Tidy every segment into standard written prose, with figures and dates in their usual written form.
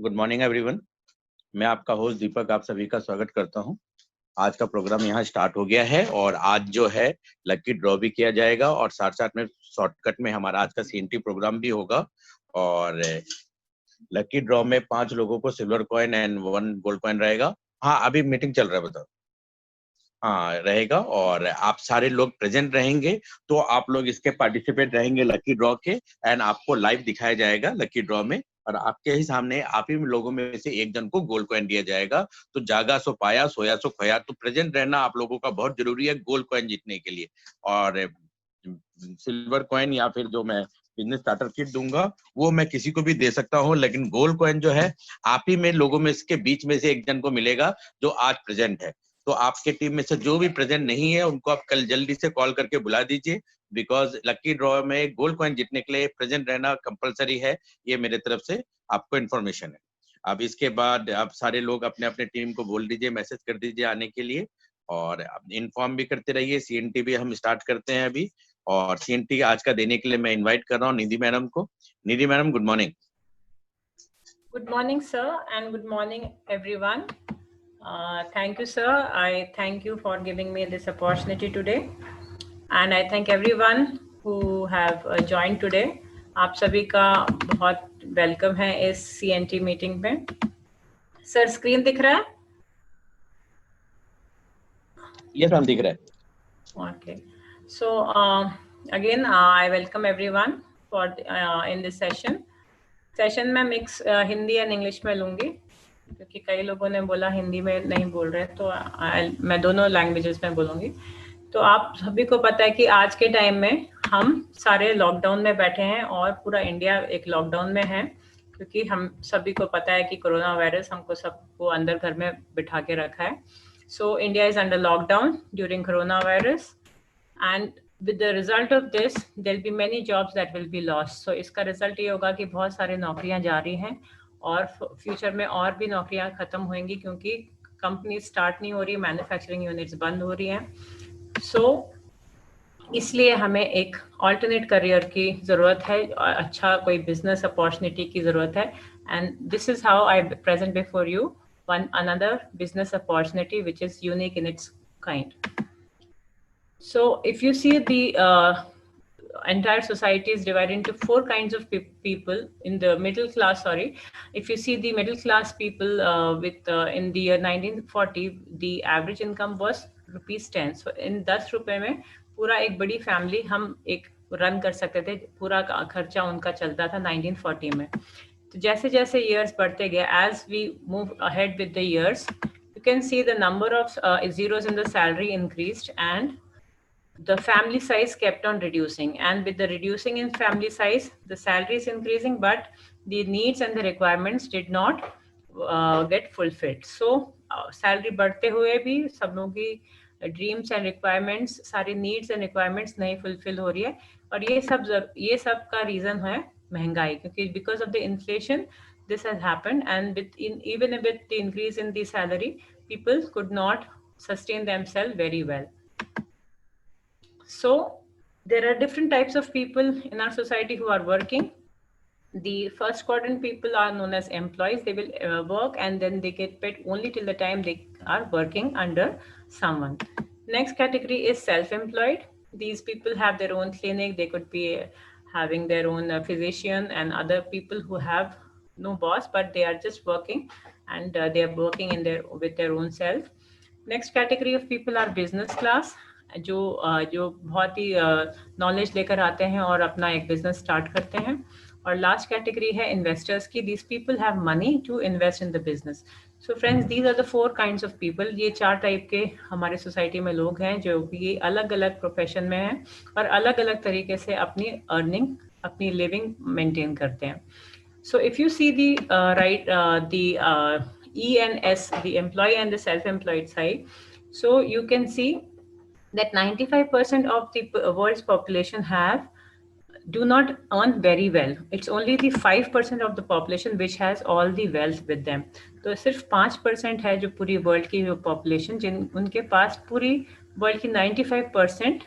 Good morning everyone. मैं आपका host दीपक आप सभी का स्वागत करता हूं। आज का प्रोग्राम यहाँ स्टार्ट हो गया है और आज जो है लकी ड्रॉ भी किया जाएगा और साथ साथ में शॉर्टकट में हमारा आज का सीएनटी प्रोग्राम भी होगा। और लकी ड्रॉ में 5 लोगों को silver coin and 1 gold coin रहेगा। हाँ, अभी मीटिंग चल रहा है, बताओ। हाँ, रहेगा और आप सारे लोग प्रेजेंट रहेंगे तो आप लोग इसके पार्टिसिपेट रहेंगे लकी ड्रॉ के। एंड आपको लाइव दिखाया जाएगा लकी ड्रॉ में और आपके ही सामने आप ही लोगों में से एक जन को गोल्ड कॉइन दिया जाएगा। तो जागा सो पाया, सोया सो खोया। तो प्रेजेंट रहना आप लोगों का बहुत जरूरी है गोल्ड कॉइन जीतने के लिए। और सिल्वर कॉइन या फिर जो मैं बिजनेस स्टार्टर किट दूंगा वो मैं किसी को भी दे सकता हूँ, लेकिन गोल्ड कॉइन जो है आप ही में लोगों में इसके बीच में से एक जन को मिलेगा जो आज प्रेजेंट है। तो आपके टीम में से जो भी प्रेजेंट नहीं है उनको आप कल जल्दी से कॉल करके बुला दीजिए, बिकॉज लकी ड्रॉ में गोल्ड कॉइन जीतने के लिए प्रेजेंट रहना कंपलसरी है। ये मेरे तरफ से आपको इन्फॉर्मेशन है। अब इसके बाद आप सारे लोग अपने अपने टीम को बोल दीजिए, मैसेज कर दीजिए आने के लिए और इन्फॉर्म भी करते रहिए। सीएनटी भी हम स्टार्ट करते हैं अभी और सीएनटी आज का देने के लिए मैं इनवाइट कर रहा हूँ निधि मैडम को। Nidhi madam, good morning. Good morning, sir, and good morning, everyone. Thank you, sir. I thank you for giving me this opportunity today, and I thank everyone who have joined today. आप सभी का बहुत welcome है इस CNT meeting में। Sir, screen दिख रहा है? Yes, मैम, दिख रहा है। Okay. So again, I welcome everyone for in this session. Session में मिक्स हिंदी एंड इंग्लिश में लूँगी क्योंकि कई लोगों ने बोला हिंदी में नहीं बोल रहे, तो मैं दोनों लैंग्वेजेस में बोलूँगी। तो आप सभी को पता है कि आज के टाइम में हम सारे लॉकडाउन में बैठे हैं और पूरा इंडिया एक लॉकडाउन में है, क्योंकि हम सभी को पता है कि कोरोना वायरस हमको सबको अंदर घर में बिठा के रखा है। So India is under lockdown during corona virus and with the result of this there will be many jobs that will be lost. So इसका रिजल्ट ये होगा कि बहुत सारे नौकरियां जा रही हैं और फ्यूचर में और भी नौकरियां खत्म होंगी क्योंकि कंपनी स्टार्ट नहीं हो रही, मैन्युफैक्चरिंग यूनिट्स बंद हो रही हैं। सो इसलिए हमें एक ऑल्टरनेट करियर की ज़रूरत है, अच्छा कोई बिजनेस अपॉर्चुनिटी की ज़रूरत है। And this is how I present before you one another business opportunity which is unique in its kind. So if you see the entire society is divided into 4 kinds of people in the middle class. Sorry, if you see the middle class people with in the year 1940 the average income was ₹10. So in 10 रुपए में पूरा एक बड़ी family हम एक run कर सकते थे, पूरा खर्चा उनका चलता था 1940 में। तो जैसे जैसे years बढ़ते गए, as we move ahead with the years, you can see the number of zeros in the salary increased and the family size kept on reducing, and with the reducing in family size the salary is increasing but the needs and the requirements did not get fulfilled. So salary बढ़ते हुए भी सब लोगों की dreams and requirements, सारी needs and requirements नहीं fulfil हो रही है। और ये सब का रीज़न है महंगाई, क्योंकि because of the inflation this has happened, and even with the increase in the salary people could not sustain themselves very well. So there are different types of people in our society who are working. The first quadrant people are known as employees. They will work and then they get paid only till the time they are working under someone. Next category is self-employed. These people have their own clinic. They could be having their own physician and other people who have no boss, but they are just working and they are working with their own self. Next category of people are business class, जो बहुत ही knowledge लेकर आते हैं और अपना एक business start करते हैं। और लास्ट कैटेगरी है इन्वेस्टर्स की। These people have money to invest in the business. So friends, these are the 4 kinds of people. ये 4 टाइप के हमारे सोसाइटी में लोग हैं जो कि अलग अलग प्रोफेशन में हैं और अलग अलग तरीके से अपनी अर्निंग, अपनी लिविंग मेंटेन करते हैं। So if you see the right the E&S, the employee and the self-employed side, so you can see that 95% of the world's population do not earn very well. It's only the 5% of the population which has all the wealth with them. तो सिर्फ 5% है जो पूरी world की population उनके पास पूरी world की 95%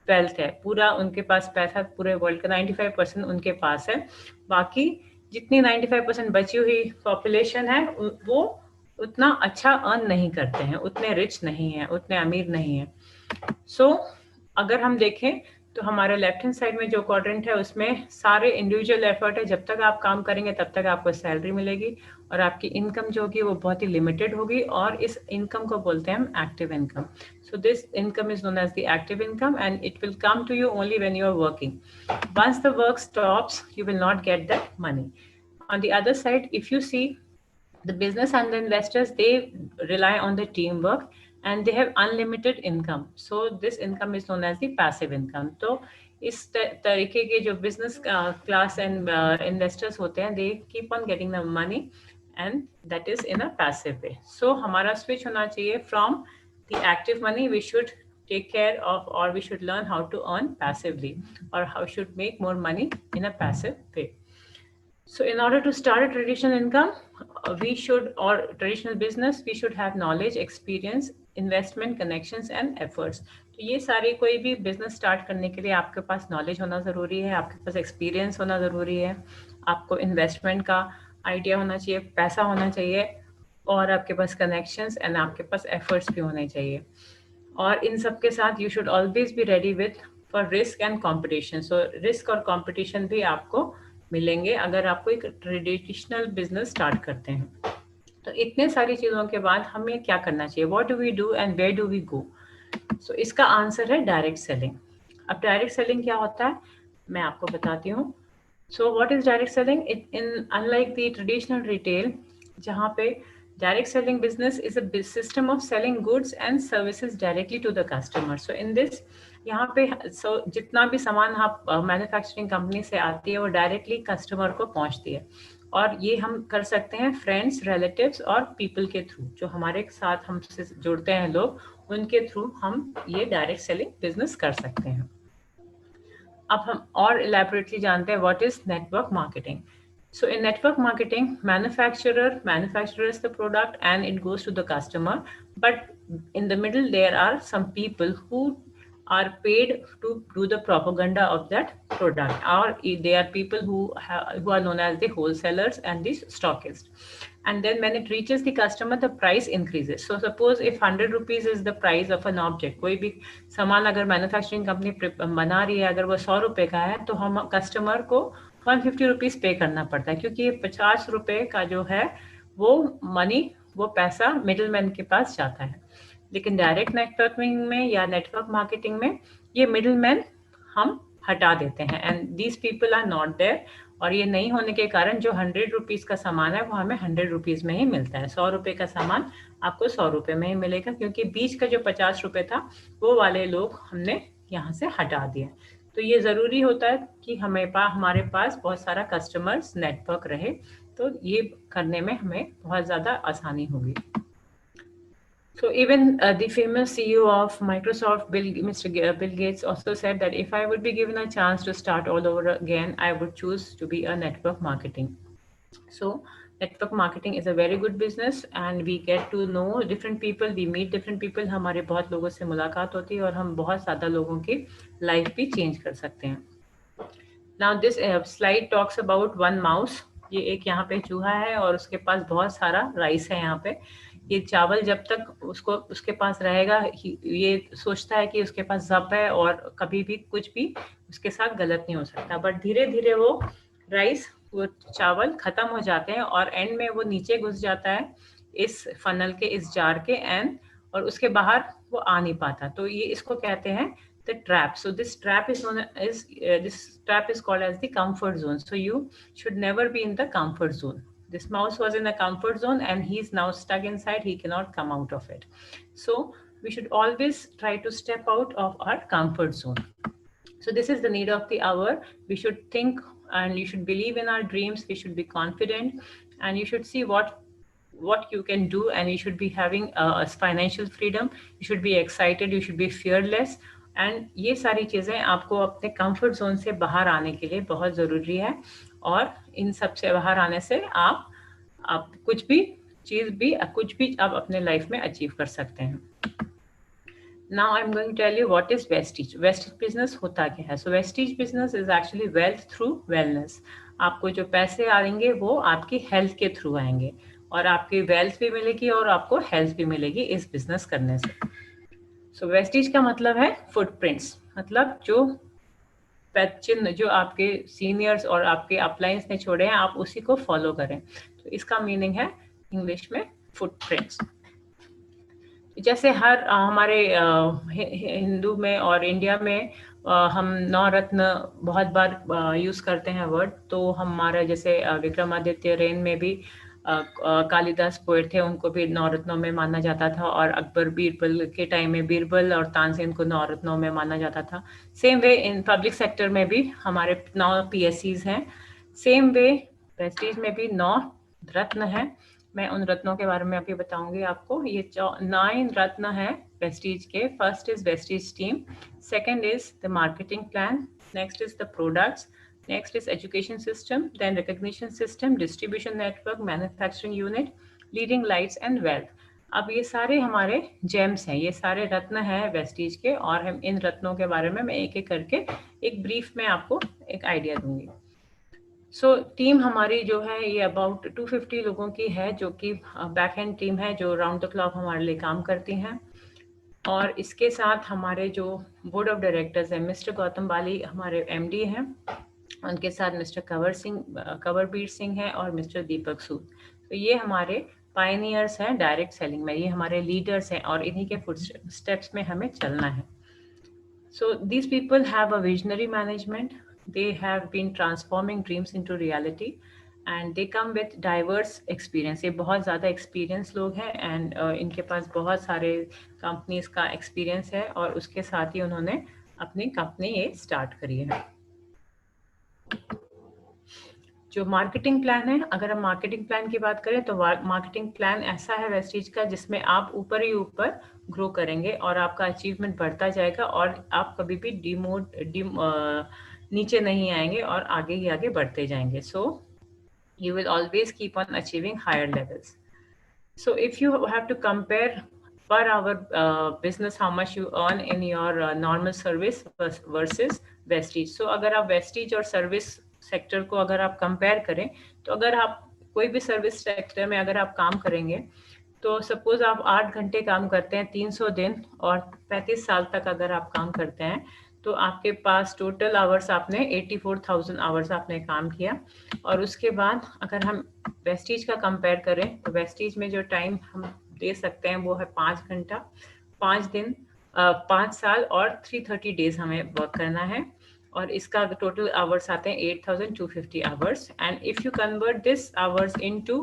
wealth है, पूरा उनके पास पैसा पूरे वर्ल्ड का 95% उनके पास है। बाकी जितनी 95% बची हुई पॉपुलेशन है वो उतना अच्छा अर्न नहीं करते हैं, उतने रिच नहीं है, उतने अमीर नहीं है। सो अगर हम देखें तो हमारे लेफ्ट हैंड साइड में जो क्वाड्रेंट है उसमें सारे इंडिविजुअल एफर्ट है, जब तक आप काम करेंगे तब तक आपको सैलरी मिलेगी और आपकी इनकम जो होगी वो बहुत ही लिमिटेड होगी, और इस इनकम को बोलते हैं हम active income. So this income is known as the active income and it will come to you only when you are working. Once the work stops, you will not get that money. On the other side, if you see the business and the investors, they rely on the teamwork and they have unlimited income. So this income is known as the passive income. तो इस तरीके के जो business class and investors होते हैं, they keep on getting the money and that is in a passive way. So हमारा switch होना चाहिए from the active money. We should take care of, or we should learn how to earn passively, or how should make more money in a passive way. So in order to start a traditional income, we should, or traditional business, we should have knowledge, experience, investment, connections and efforts. तो ये सारे कोई भी business start करने के लिए आपके पास knowledge होना ज़रूरी है, आपके पास एक्सपीरियंस होना ज़रूरी है, आपको इन्वेस्टमेंट का आइडिया होना चाहिए, पैसा होना चाहिए, और आपके पास कनेक्शंस एंड आपके पास एफर्ट्स भी होने चाहिए. और इन सब के साथ you should always be ready with for risk and competition. So risk और कंपटीशन भी आपको मिलेंगे अगर आपको एक ट्रेडिशनल बिजनेस स्टार्ट करते हैं. तो इतने सारी चीज़ों के बाद हमें क्या करना चाहिए, what do we do and where do we go. So इसका आंसर है डायरेक्ट सेलिंग. अब डायरेक्ट सेलिंग क्या होता है मैं आपको बताती हूँ. So what is direct selling? In unlike the traditional retail, जहाँ पे direct selling business is a system of selling goods and services directly to the customer. So in this, यहाँ पे जितना भी सामान आप मैन्युफैक्चरिंग कंपनी से आती है वो डायरेक्टली कस्टमर को पहुँचती है, और ये हम कर सकते हैं फ्रेंड्स, रिलेटिव्स और पीपल के थ्रू, जो हमारे साथ हमसे जुड़ते हैं लोग, उनके थ्रू हम ये डायरेक्ट सेलिंग बिजनेस कर सकते हैं. अब हम और इलैबोरेटली जानते हैं what is network marketing. So in network marketing, manufactures the product and it goes to the customer. But in the middle, there are some people who are paid to do the propaganda of that product, or they are people who are known as the wholesalers and the stockists. And then when it reaches the customer, the price increases. So suppose if 100 rupees is the price of an object, कोई भी सामान अगर manufacturing company बना रही है, अगर वो 100 रुपए का है, तो हम कस्टमर को 150 रुपीज़ पे करना पड़ता है, क्योंकि ये 50 रुपए का जो है वो मनी, वो पैसा मिडिल मैन के पास जाता है. लेकिन डायरेक्ट नेटवर्किंग में या नेटवर्क मार्केटिंग में ये मिडिल मैन हम हटा देते हैं and these people are not there. और ये नहीं होने के कारण जो 100 रुपीज़ का सामान है वो हमें 100 रुपीज़ में ही मिलता है. 100 रुपये का सामान आपको 100 रुपये में ही मिलेगा, क्योंकि बीच का जो 50 रुपये था वो वाले लोग हमने यहाँ से हटा दिए. तो ये ज़रूरी होता है कि हमारे पास बहुत सारा कस्टमर्स नेटवर्क रहे, तो ये करने में हमें बहुत ज़्यादा आसानी होगी. So even the famous CEO of Microsoft, Mr. Bill Gates, also said that if I would be given a chance to start all over again, I would choose to be a network marketing. So network marketing is a very good business and we get to know different people, we meet different people. हमारे बहुत लोगों से मुलाकात होती है और हम बहुत ज़्यादा लोगों की लाइफ भी चेंज कर सकते हैं. Now this slide talks about one mouse. ये एक यहाँ पे चूहा है और उसके पास बहुत सारा राइस है. यहाँ पे ये चावल जब तक उसके पास रहेगा, ये सोचता है कि उसके पास जप है और कभी भी कुछ भी उसके साथ गलत नहीं हो सकता. बट धीरे धीरे वो राइस, वो चावल खत्म हो जाते हैं और एंड में वो नीचे घुस जाता है इस फनल के, इस जार के एंड, और उसके बाहर वो आ नहीं पाता. तो ये इसको कहते हैं the trap. So this trap is called as the comfort zone. So you should never be in the comfort zone. This mouse was in a comfort zone and he's now stuck inside. He cannot come out of it. So we should always try to step out of our comfort zone. So this is the need of the hour. We should think and you should believe in our dreams. We should be confident and you should see what you can do, and you should be having a financial freedom. You should be excited. You should be fearless. And ये सारी चीज़ें आपको अपने comfort zone से बाहर आने के लिए बहुत ज़रूरी है, और इन सब से बाहर आने से आप कुछ भी आप अपने लाइफ में अचीव कर सकते हैं. Now I'm going to tell you what is Vestige. Vestige business होता क्या है? So Vestige business is actually wealth through wellness. आपको जो पैसे आएंगे वो आपकी हेल्थ के थ्रू आएंगे, और आपकी वेल्थ भी मिलेगी और आपको हेल्थ भी मिलेगी इस बिजनेस करने से। सो वेस्टीज का मतलब है फुटप्रिंट्स, मतलब जो चिन्ह जो आपके सीनियर्स और आपके अपलाइंस ने छोड़े हैं, आप उसी को फॉलो करें। तो इसका मीनिंग है इंग्लिश में फुटप्रिंट्स। जैसे हर हमारे हिंदू में और इंडिया में हम नवरत्न बहुत बार यूज करते हैं वर्ड। तो हमारा जैसे विक्रमादित्य रेन में भी कालिदास पोएट थे, उनको भी नवरत्नों में माना जाता था, और अकबर बीरबल के टाइम में बीरबल और तानसेन को नवरत्नों में माना जाता था। Same way in public sector में भी हमारे 9 PSCs हैं। सेम वे प्रेस्टीज में भी 9 रत्न है। मैं उन रत्नों के बारे में अभी बताऊंगी आपको। ये 9 रत्न है वेस्टीज के। First is Vestige team, second is the marketing plan, next is the products, next is education system, then recognition system, distribution network, manufacturing unit, leading lights and wealth. अब ये सारे हमारे जेम्स हैं, ये सारे रत्न हैं वेस्टीज के, और हम इन रत्नों के बारे में मैं एक एक करके एक ब्रीफ में आपको एक आइडिया दूंगी। सो टीम हमारी जो है ये अबाउट 250 लोगों की है, जो कि बैक एंड टीम है, जो राउंड द क्लॉक हमारे लिए काम करती हैं। और इसके साथ हमारे जो बोर्ड ऑफ डायरेक्टर्स हैं, मिस्टर गौतम बाली हमारे MD हैं, उनके साथ मिस्टर कंवरबीर सिंह हैं और मिस्टर दीपक सूद। तो ये हमारे पायनियर्स हैं डायरेक्ट सेलिंग में, ये हमारे लीडर्स हैं, और इन्हीं के फुट स्टेप्स में हमें चलना है। So these people have a visionary management. They have been transforming dreams into reality, and they come with diverse experience. ये बहुत ज़्यादा experience लोग हैं, and इनके पास बहुत सारे companies का experience है, और उसके साथ ही उन्होंने अपनी company ये start करी है। जो मार्केटिंग प्लान है, अगर हम मार्केटिंग प्लान की बात करें तो मार्केटिंग प्लान ऐसा है वेस्टीज का जिसमें आप ऊपर ही ऊपर ग्रो करेंगे और आपका अचीवमेंट बढ़ता जाएगा, और आप कभी भी नीचे नहीं आएंगे और आगे ही आगे बढ़ते जाएंगे। So you will always keep on achieving higher levels. So if you have to compare per hour business how much you earn in your normal service versus vestige. So अगर आप vestige और service सेक्टर को अगर आप compare करें, तो अगर आप कोई भी सर्विस सेक्टर में अगर आप काम करेंगे, तो सपोज आप 8 घंटे काम करते हैं 300 दिन और 35 साल तक अगर आप काम करते हैं, तो आपके पास टोटल आवर्स आपने 84,000 आवर्स आपने काम किया। और उसके बाद अगर हम वेस्टीज का कंपेयर करें, तो वेस्टीज में जो टाइम हम दे सकते हैं वो है 5 घंटा, 5 दिन, 5 साल और 330 डेज हमें वर्क करना है, और इसका टोटल आवर्स आते हैं 8,250 hours. And if you convert this hours into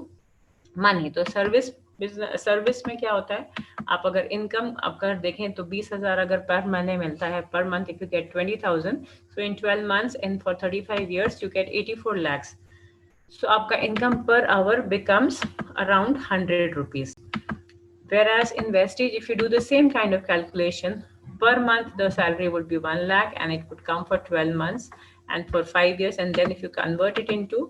money, तो सर्विस में क्या होता है, आप अगर इनकम अगर देखें तो 20,000 अगर पर महीने मिलता है, per month if you get 20,000, so in 12 months and for 35 years you get 84 lakhs. So आपका income per hour becomes around 100 rupees. Whereas in Vestige, if you do the same kind of calculation, per month the salary would be 1 lakh, and it would come for 12 months and for 5 years. And then if you convert it into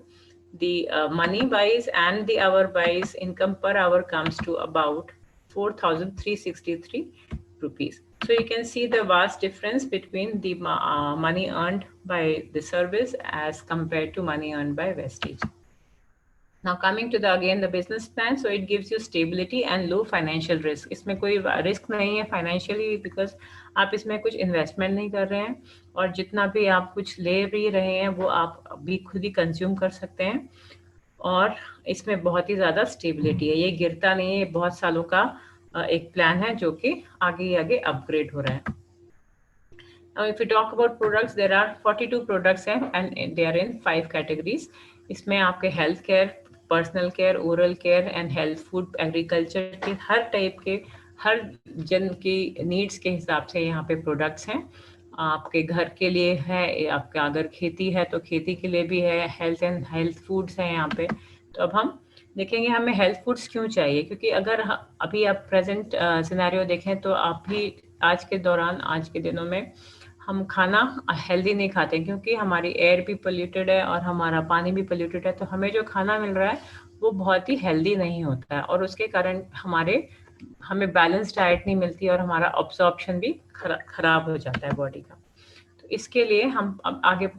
the money wise and the hour wise, income per hour comes to about 4,363 rupees. So you can see the vast difference between the money earned by the service as compared to money earned by Vestige. Now coming to the business plan, so it gives you stability and low financial risk. इसमें कोई risk नहीं है financially, because आप इसमें कुछ investment नहीं कर रहे हैं, और जितना भी आप कुछ ले भी रहे हैं वो आप भी खुद ही consume कर सकते हैं, और इसमें बहुत ही ज़्यादा stability है, ये गिरता नहीं है, बहुत सालों का एक plan है जो कि आगे upgrade हो रहा है। Now if you talk about products, there are 42 products and they are in 5 categories. इसमें आपके health care, personal care, oral care and health food, agriculture के हर टाइप के, हर जन की नीड्स के हिसाब से यहाँ पे प्रोडक्ट्स हैं। आपके घर के लिए है, आपका अगर खेती है तो खेती के लिए भी है, हेल्थ एंड हेल्थ फूड्स हैं यहाँ पे। तो अब हम देखेंगे हमें हेल्थ फूड्स क्यों चाहिए, क्योंकि अगर अभी आप प्रेजेंट सिनेरियो देखें तो आप भी आज के दौरान, आज के दिनों में हम खाना हेल्दी नहीं खाते, क्योंकि हमारी एयर भी पोल्यूटेड है और हमारा पानी भी पोल्यूटेड है। तो हमें जो खाना मिल रहा है वो बहुत ही हेल्दी नहीं होता है, और उसके कारण हमें बैलेंस डाइट नहीं मिलती, और हमारा अब्सॉर्प्शन भी खराब हो जाता है बॉडी का। तो इसके लिए हम अब आगे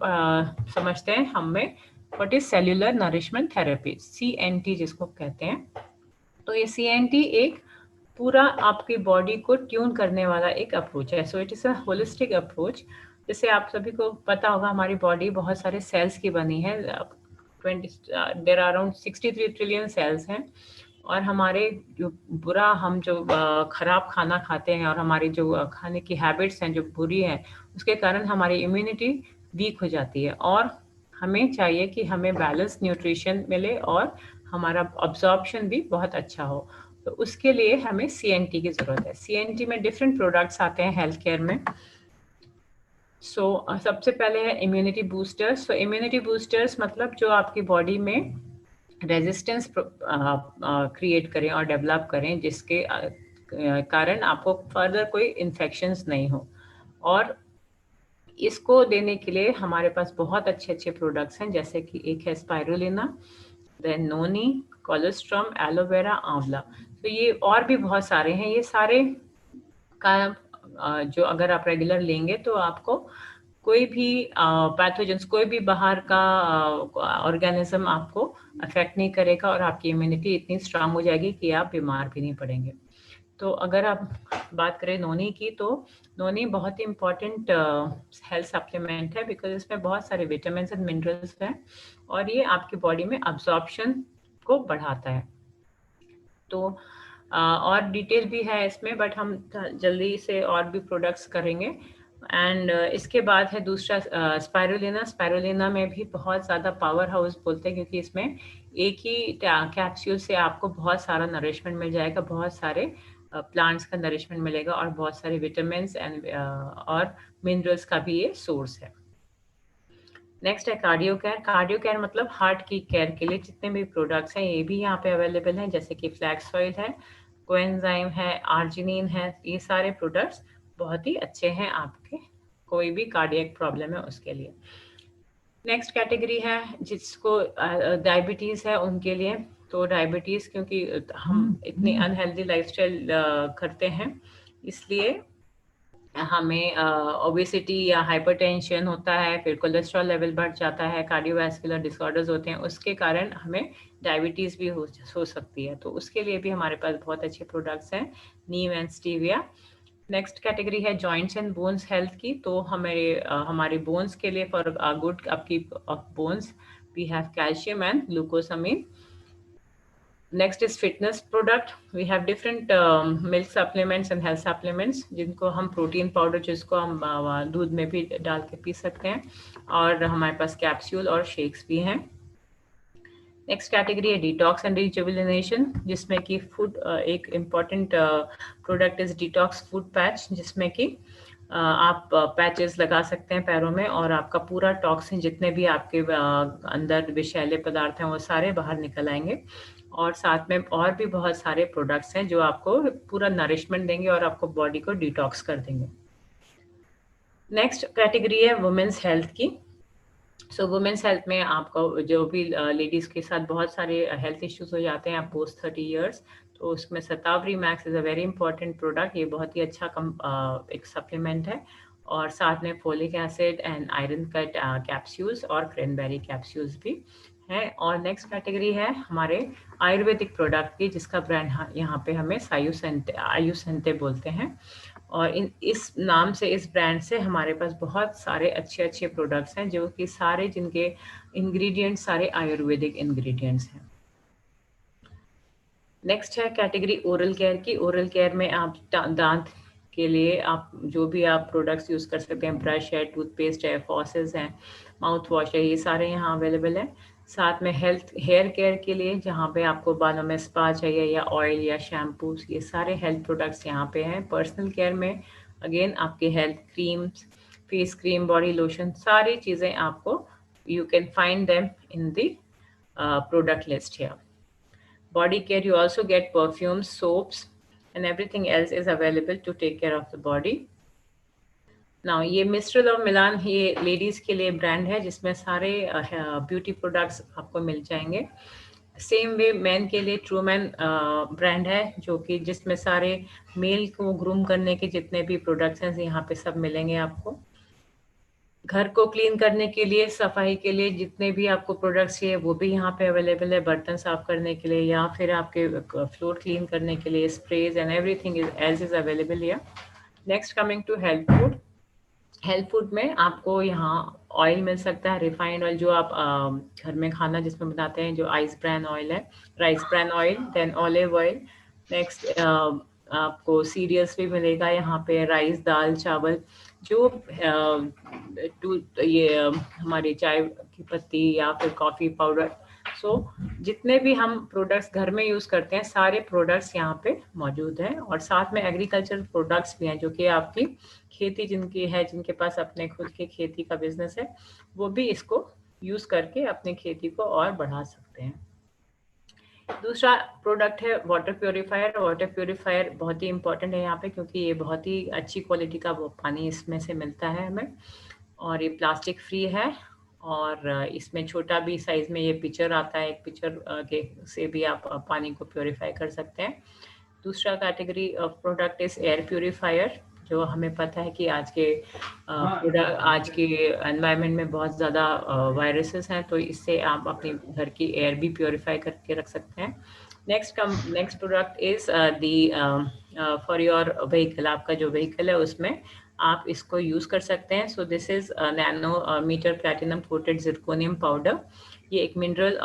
समझते हैं हमें what is cellular nourishment therapy, CNT जिसको कहते हैं। तो ये CNT एक पूरा आपकी बॉडी को ट्यून करने वाला एक अप्रोच है। So it is a holistic approach. जैसे आप सभी को पता होगा हमारी बॉडी बहुत सारे सेल्स की बनी है। 20 अराउंड 63 ट्रिलियन सेल्स हैं। और हमारे जो बुरा हम जो खराब खाना खाते हैं और हमारी जो खाने की हैबिट्स हैं जो बुरी हैं, उसके कारण हमारी इम्यूनिटी वीक हो जाती है। और हमें चाहिए कि हमें बैलेंस न्यूट्रिशन मिले और हमारा अब्जॉर्प्शन भी बहुत अच्छा हो। तो उसके लिए हमें CNT की ज़रूरत है। CNT में डिफरेंट प्रोडक्ट्स आते हैं हेल्थ केयर में। सबसे पहले है इम्यूनिटी बूस्टर्स। इम्यूनिटी बूस्टर्स मतलब जो आपकी बॉडी में रेजिस्टेंस क्रिएट करें और डेवलप करें, जिसके कारण आपको फर्दर कोई इन्फेक्शंस नहीं हो। और इसको देने के लिए हमारे पास बहुत अच्छे अच्छे प्रोडक्ट्स हैं, जैसे कि एक है स्पाइरुलिना, देन नोनी, कोलेस्ट्रॉम, एलोवेरा, आंवला। तो ये और भी बहुत सारे हैं। ये सारे का जो अगर आप रेगुलर लेंगे तो आपको कोई भी पैथोजेंस, कोई भी बाहर का ऑर्गेनिज्म आपको अफेक्ट नहीं करेगा और आपकी इम्यूनिटी इतनी स्ट्रांग हो जाएगी कि आप बीमार भी नहीं पड़ेंगे। तो अगर आप बात करें नोनी की, तो नोनी बहुत ही इम्पॉर्टेंट हेल्थ सप्लीमेंट है, बिकॉज इसमें बहुत सारे विटामिन एंड मिनरल्स हैं और ये आपकी बॉडी में अब्जॉर्प्शन को बढ़ाता है। तो और डिटेल भी है इसमें, बट हम जल्दी से और भी प्रोडक्ट्स करेंगे। एंड इसके बाद है दूसरा स्पाइरुलिना। स्पाइरुलिना में भी बहुत ज़्यादा पावर हाउस बोलते हैं, क्योंकि इसमें एक ही कैप्सूल से आपको बहुत सारा नरिशमेंट मिल जाएगा, बहुत सारे प्लांट्स का नरिशमेंट मिलेगा और बहुत सारे विटामिन एंड और मिनरल्स का भी ये सोर्स है। नेक्स्ट है कार्डियो केयर। कार्डियो केयर मतलब हार्ट की केयर के लिए जितने भी प्रोडक्ट्स हैं ये भी यहाँ पे अवेलेबल हैं, जैसे कि फ्लैक्स ऑयल है, कोएंजाइम है, आर्जिनिन है। ये सारे प्रोडक्ट्स बहुत ही अच्छे हैं आपके कोई भी कार्डियक प्रॉब्लम है उसके लिए। नेक्स्ट कैटेगरी है जिसको डायबिटीज़ है उनके लिए। तो डायबिटीज़, क्योंकि हम इतनी अनहेल्दी लाइफस्टाइल करते हैं, इसलिए हमें ओबेसिटी या हाइपरटेंशन होता है, फिर कोलेस्ट्रॉल लेवल बढ़ जाता है, कार्डियोवैस्कुलर डिसऑर्डर्स होते हैं, उसके कारण हमें डायबिटीज़ भी हो सकती है। तो उसके लिए भी हमारे पास बहुत अच्छे प्रोडक्ट्स हैं, neem and stevia. Next category है जॉइंट्स एंड बोन्स हेल्थ की। तो हमारे बोन्स के लिए for good upkeep of bones we have calcium and glucosamine. Next is fitness product. We have different milk supplements and health supplements, जिनको हम protein powder, जिसको हम दूध में भी डाल के पी सकते हैं, और हमारे पास कैप्सूल और शेक्स भी हैं। नेक्स्ट कैटेगरी है डिटॉक्स एंड रिजुविनेशन, जिसमें कि फूड एक important product is detox food patch, जिसमें कि आप पैचेस लगा सकते हैं पैरों में और आपका पूरा टॉक्सिन, जितने भी आपके अंदर विषैले पदार्थ हैं, वो सारे बाहर निकल आएंगे। और साथ में और भी बहुत सारे प्रोडक्ट्स हैं जो आपको पूरा नरिशमेंट देंगे और आपको बॉडी को डिटॉक्स कर देंगे। नेक्स्ट कैटेगरी है वुमेन्स हेल्थ की। वुमेन्स हेल्थ में आपको जो भी लेडीज़ के साथ बहुत सारे हेल्थ इश्यूज हो जाते हैं पोस्ट 30 ईयर्स, तो उसमें Shatavari max is a very important product. ये बहुत ही अच्छा एक सप्लीमेंट है, और साथ में फोलिक एसिड एंड आयरन का कैप्सूल्स और क्रैनबेरी कैप्सूल्स भी हैं। और नेक्स्ट कैटेगरी है हमारे आयुर्वेदिक प्रोडक्ट की, जिसका ब्रांड यहाँ पे हमें आयुसेंते बोलते हैं। और इस नाम से, इस ब्रांड से हमारे पास बहुत सारे अच्छे अच्छे प्रोडक्ट्स हैं, जो कि सारे जिनके इंग्रेडिएंट्स सारे आयुर्वेदिक इंग्रेडिएंट्स हैं। नेक्स्ट है कैटेगरी ओरल केयर की। ओरल केयर में आप दांत के लिए आप जो भी आप प्रोडक्ट्स यूज़ कर सकते हैं, ब्रश है, टूथपेस्ट है, फॉसेस हैं, माउथ वॉश है, ये सारे यहाँ अवेलेबल है। साथ में हेयर केयर के लिए, जहाँ पे आपको बालों में स्पा चाहिए या ऑयल या शैम्पूज, ये सारे हेल्थ प्रोडक्ट्स यहाँ पे हैं। पर्सनल केयर में अगेन आपके health creams, face cream, body lotion, सारी चीज़ें आपको you can find them in the product list here. Body care, you also get perfumes, soaps, and everything else is available to take care of the body. Now, ये mistral of Milan, ये ladies के लिए brand है, जिसमें सारे beauty products आपको मिल जाएंगे। Same way man के लिए ट्रू मैन ब्रांड है, जो कि जिसमें सारे मेल को ग्रूम करने के जितने भी प्रोडक्ट्स हैं यहाँ पे सब मिलेंगे आपको। घर को क्लीन करने के लिए, सफाई के लिए जितने भी आपको प्रोडक्ट्स चाहिए वो भी यहाँ पे अवेलेबल है, बर्तन साफ करने के लिए या फिर आपके फ्लोर क्लीन करने के लिए sprays and everything is available here. Next coming to health food. Health food में आपको यहाँ ऑयल मिल सकता है, रिफाइंड ऑयल जो आप घर में खाना जिसमें बनाते हैं, जो आइस ब्रान ऑयल है, rice bran oil, then olive oil. Next आपको सीरियल्स भी मिलेगा यहाँ पे, राइस, दाल, चावल, जो ये हमारी चाय की पत्ती या फिर कॉफ़ी पाउडर। सो जितने भी हम प्रोडक्ट्स घर में यूज़ करते हैं सारे प्रोडक्ट्स यहाँ पे मौजूद हैं, और साथ में एग्रीकल्चर प्रोडक्ट्स भी हैं जो कि आपकी खेती जिनकी है, जिनके पास अपने खुद के खेती का बिजनेस है, वो भी इसको यूज़ करके अपनी खेती को और बढ़ा सकते हैं। दूसरा प्रोडक्ट है वाटर प्योरीफायर। वाटर प्योरीफायर बहुत ही इंपॉर्टेंट है यहाँ पे, क्योंकि ये बहुत ही अच्छी क्वालिटी का पानी इसमें से मिलता है हमें, और ये प्लास्टिक फ्री है, और इसमें छोटा भी साइज में ये पिचर आता है, एक पिचर के से भी आप पानी को प्योरीफाई कर सकते हैं। दूसरा category of product is air purifier, जो हमें पता है कि आज के एनवायरनमेंट में बहुत ज़्यादा वायरसेस हैं, तो इससे आप अपने घर की एयर भी प्योरीफाई करके रख सकते हैं। Next product is for your vehicle. आपका जो व्हीकल है उसमें आप इसको यूज़ कर सकते हैं। So this is nanometer platinum coated zirconium powder. ये एक मिनरल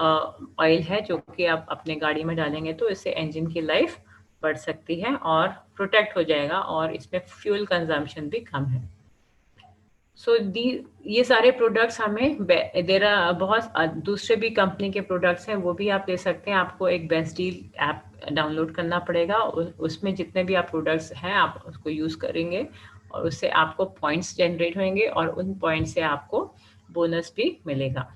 ऑयल है जो कि आप अपने गाड़ी में डालेंगे तो इससे इंजन की लाइफ बढ़ सकती है और प्रोटेक्ट हो जाएगा, और इसमें फ्यूल कंजम्पशन भी कम है। सो ये सारे प्रोडक्ट्स हमें बहुत दूसरे भी कंपनी के प्रोडक्ट्स हैं, वो भी आप ले सकते हैं। आपको एक बेस्ट डील ऐप डाउनलोड करना पड़ेगा, उसमें जितने भी आप प्रोडक्ट्स हैं आप उसको यूज़ करेंगे और उससे आपको पॉइंट्स जनरेट होंगे और उन पॉइंट्स से आपको बोनस भी मिलेगा।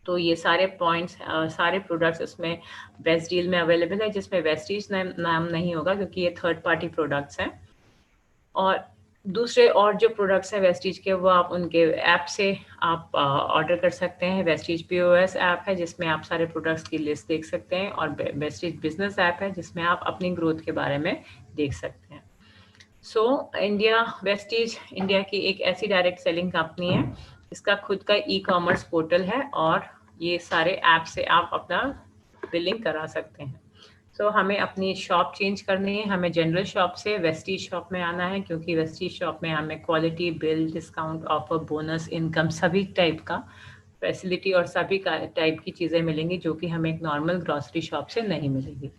तो ये सारे पॉइंट्स सारे प्रोडक्ट्स उसमें बेस्ट डील में अवेलेबल है, जिसमें वेस्टीज नाम नहीं होगा क्योंकि ये थर्ड पार्टी प्रोडक्ट्स हैं। और दूसरे और जो प्रोडक्ट्स हैं वेस्टीज के, वो आप उनके ऐप से आप ऑर्डर कर सकते हैं। वेस्टीज POS ऐप है जिसमें आप सारे प्रोडक्ट्स की लिस्ट देख सकते हैं, और वेस्टीज बिजनेस ऐप है जिसमें आप अपनी ग्रोथ के बारे में देख सकते हैं। सो वेस्टीज इंडिया की एक ऐसी डायरेक्ट सेलिंग कंपनी है, इसका खुद का ई-कॉमर्स पोर्टल है, और ये सारे ऐप से आप अपना बिलिंग करा सकते हैं। सो हमें अपनी शॉप चेंज करनी है, हमें जनरल शॉप से वेस्टीज शॉप में आना है, क्योंकि वेस्टीज शॉप में हमें quality, bill, discount, offer, bonus, income सभी टाइप का फैसिलिटी और सभी टाइप की चीज़ें मिलेंगी जो कि हमें एक नॉर्मल ग्रॉसरी शॉप से नहीं मिलेगी।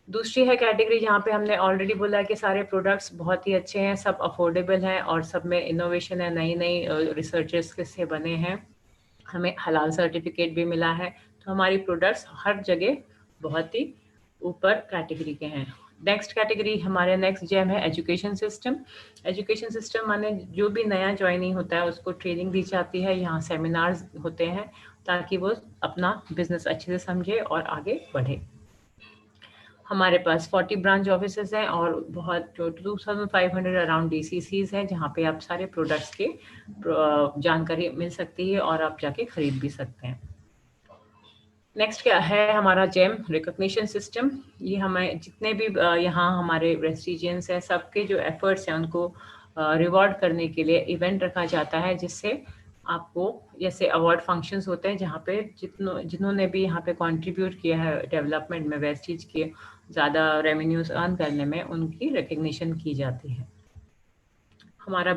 दूसरी है कैटेगरी जहाँ पे हमने ऑलरेडी बोला कि सारे प्रोडक्ट्स बहुत ही अच्छे हैं, सब अफोर्डेबल हैं और सब में इनोवेशन है, नई नई रिसर्चेस से बने हैं, हमें हलाल सर्टिफिकेट भी मिला है, तो हमारी प्रोडक्ट्स हर जगह बहुत ही ऊपर कैटेगरी के हैं। नेक्स्ट कैटेगरी हमारे नेक्स्ट जेम है एजुकेशन सिस्टम। एजुकेशन सिस्टम माने जो भी नया ज्वाइनिंग होता है उसको ट्रेनिंग दी जाती है, यहाँ सेमिनार्स होते हैं ताकि वो अपना बिजनेस अच्छे से समझे और आगे बढ़े। हमारे पास 40 ब्रांच ऑफिसेज हैं और बहुत 2500 अराउंड DCCs हैं जहाँ पे आप सारे प्रोडक्ट्स के जानकारी मिल सकती है और आप जाके खरीद भी सकते हैं। नेक्स्ट क्या है हमारा जेम रिकॉग्निशन सिस्टम। ये हमें जितने भी यहाँ हमारे रेसिडेंट्स हैं सबके जो एफर्ट्स हैं उनको रिवॉर्ड करने के लिए इवेंट रखा जाता है, जिससे आपको जैसे अवार्ड फंक्शंस होते हैं जहाँ पे जिन्होंने भी यहाँ पे कंट्रीब्यूट किया है डेवलपमेंट में, वेस्टीज के ज़्यादा रेवेन्यूज अर्न करने में, उनकी रिकग्निशन की जाती है। हमारा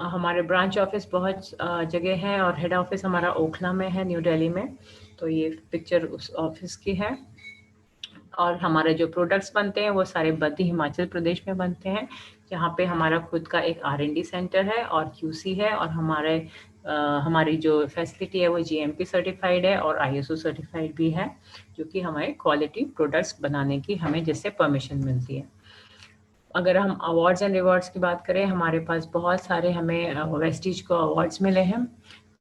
हमारे ब्रांच ऑफिस बहुत जगह है और हेड ऑफिस हमारा ओखला में है, न्यू दिल्ली में। तो ये पिक्चर उस ऑफिस की है। और हमारे जो प्रोडक्ट्स बनते हैं वो सारे बद्दी हिमाचल प्रदेश में बनते हैं, जहाँ पे हमारा खुद का एक R&D सेंटर है और QC है, और हमारी जो फैसिलिटी है वो GMP सर्टिफाइड है और ISO सर्टिफाइड भी है, जो कि हमारे क्वालिटी प्रोडक्ट्स बनाने की हमें जिससे परमिशन मिलती है। अगर हम अवार्ड्स एंड रिवॉर्ड्स की बात करें, हमारे पास बहुत सारे हमें वेस्टीज को अवार्ड्स मिले हैं,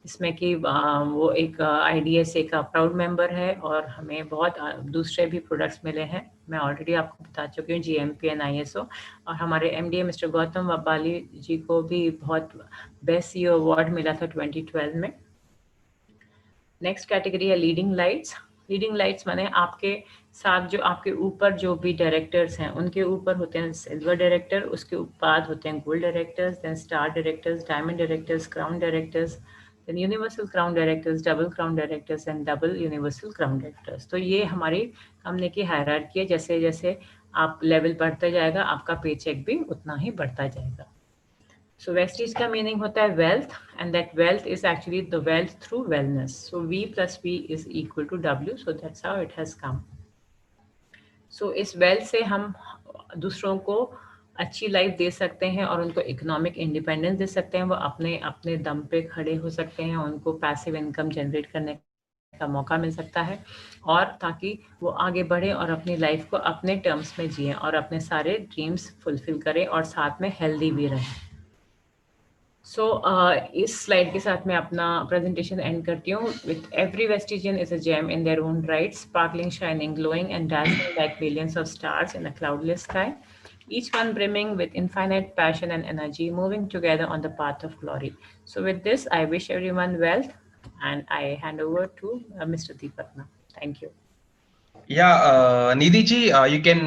इसमें कि वो एक IDS एक प्राउड मेंबर है, और हमें बहुत दूसरे भी प्रोडक्ट्स मिले हैं, मैं ऑलरेडी आपको बता चुकी हूँ, GMP एंड ISO। और हमारे MD मिस्टर गौतम वब्बाली जी को भी बहुत बेस्ट CEO अवार्ड मिला था 2012 में। नेक्स्ट कैटेगरी है लीडिंग लाइट्स। लीडिंग लाइट्स माने आपके साथ जो आपके ऊपर जो भी डायरेक्टर्स हैं उनके ऊपर होते हैं सिल्वर डायरेक्टर, उसके बाद होते हैं gold directors, then star directors, diamond directors, crown directors, then universal crown directors, double crown directors and double universal crown directors. तो ये हमारी कंपनी की हायरार्की है, जैसे जैसे आप लेवल बढ़ते जाएगा आपका पे चेक भी उतना ही बढ़ता जाएगा। So vestige का meaning होता है wealth, and that wealth is actually the wealth through wellness. So V plus V is equal to W, so that's how it has come. So इस wealth से हम दूसरों को अच्छी लाइफ दे सकते हैं और उनको इकोनॉमिक इंडिपेंडेंस दे सकते हैं, वो अपने अपने दम पे खड़े हो सकते हैं, उनको पैसिव इनकम जनरेट करने का मौका मिल सकता है, और ताकि वो आगे बढ़े और अपनी लाइफ को अपने टर्म्स में जिए और अपने सारे ड्रीम्स फुलफिल करें और साथ में हेल्दी भी रहें। सो इस स्लाइड के साथ मैं अपना प्रेजेंटेशन एंड करती हूँ। With every Vestigian is a gem in their own right, sparkling, shining, glowing and dazzling like millions of stars in a cloudless sky, each one brimming with infinite passion and energy, moving together on the path of glory. So with this, I wish everyone wealth, and I hand over to Mr. Deepak now. Thank you. Yeah, Nidhi ji, you can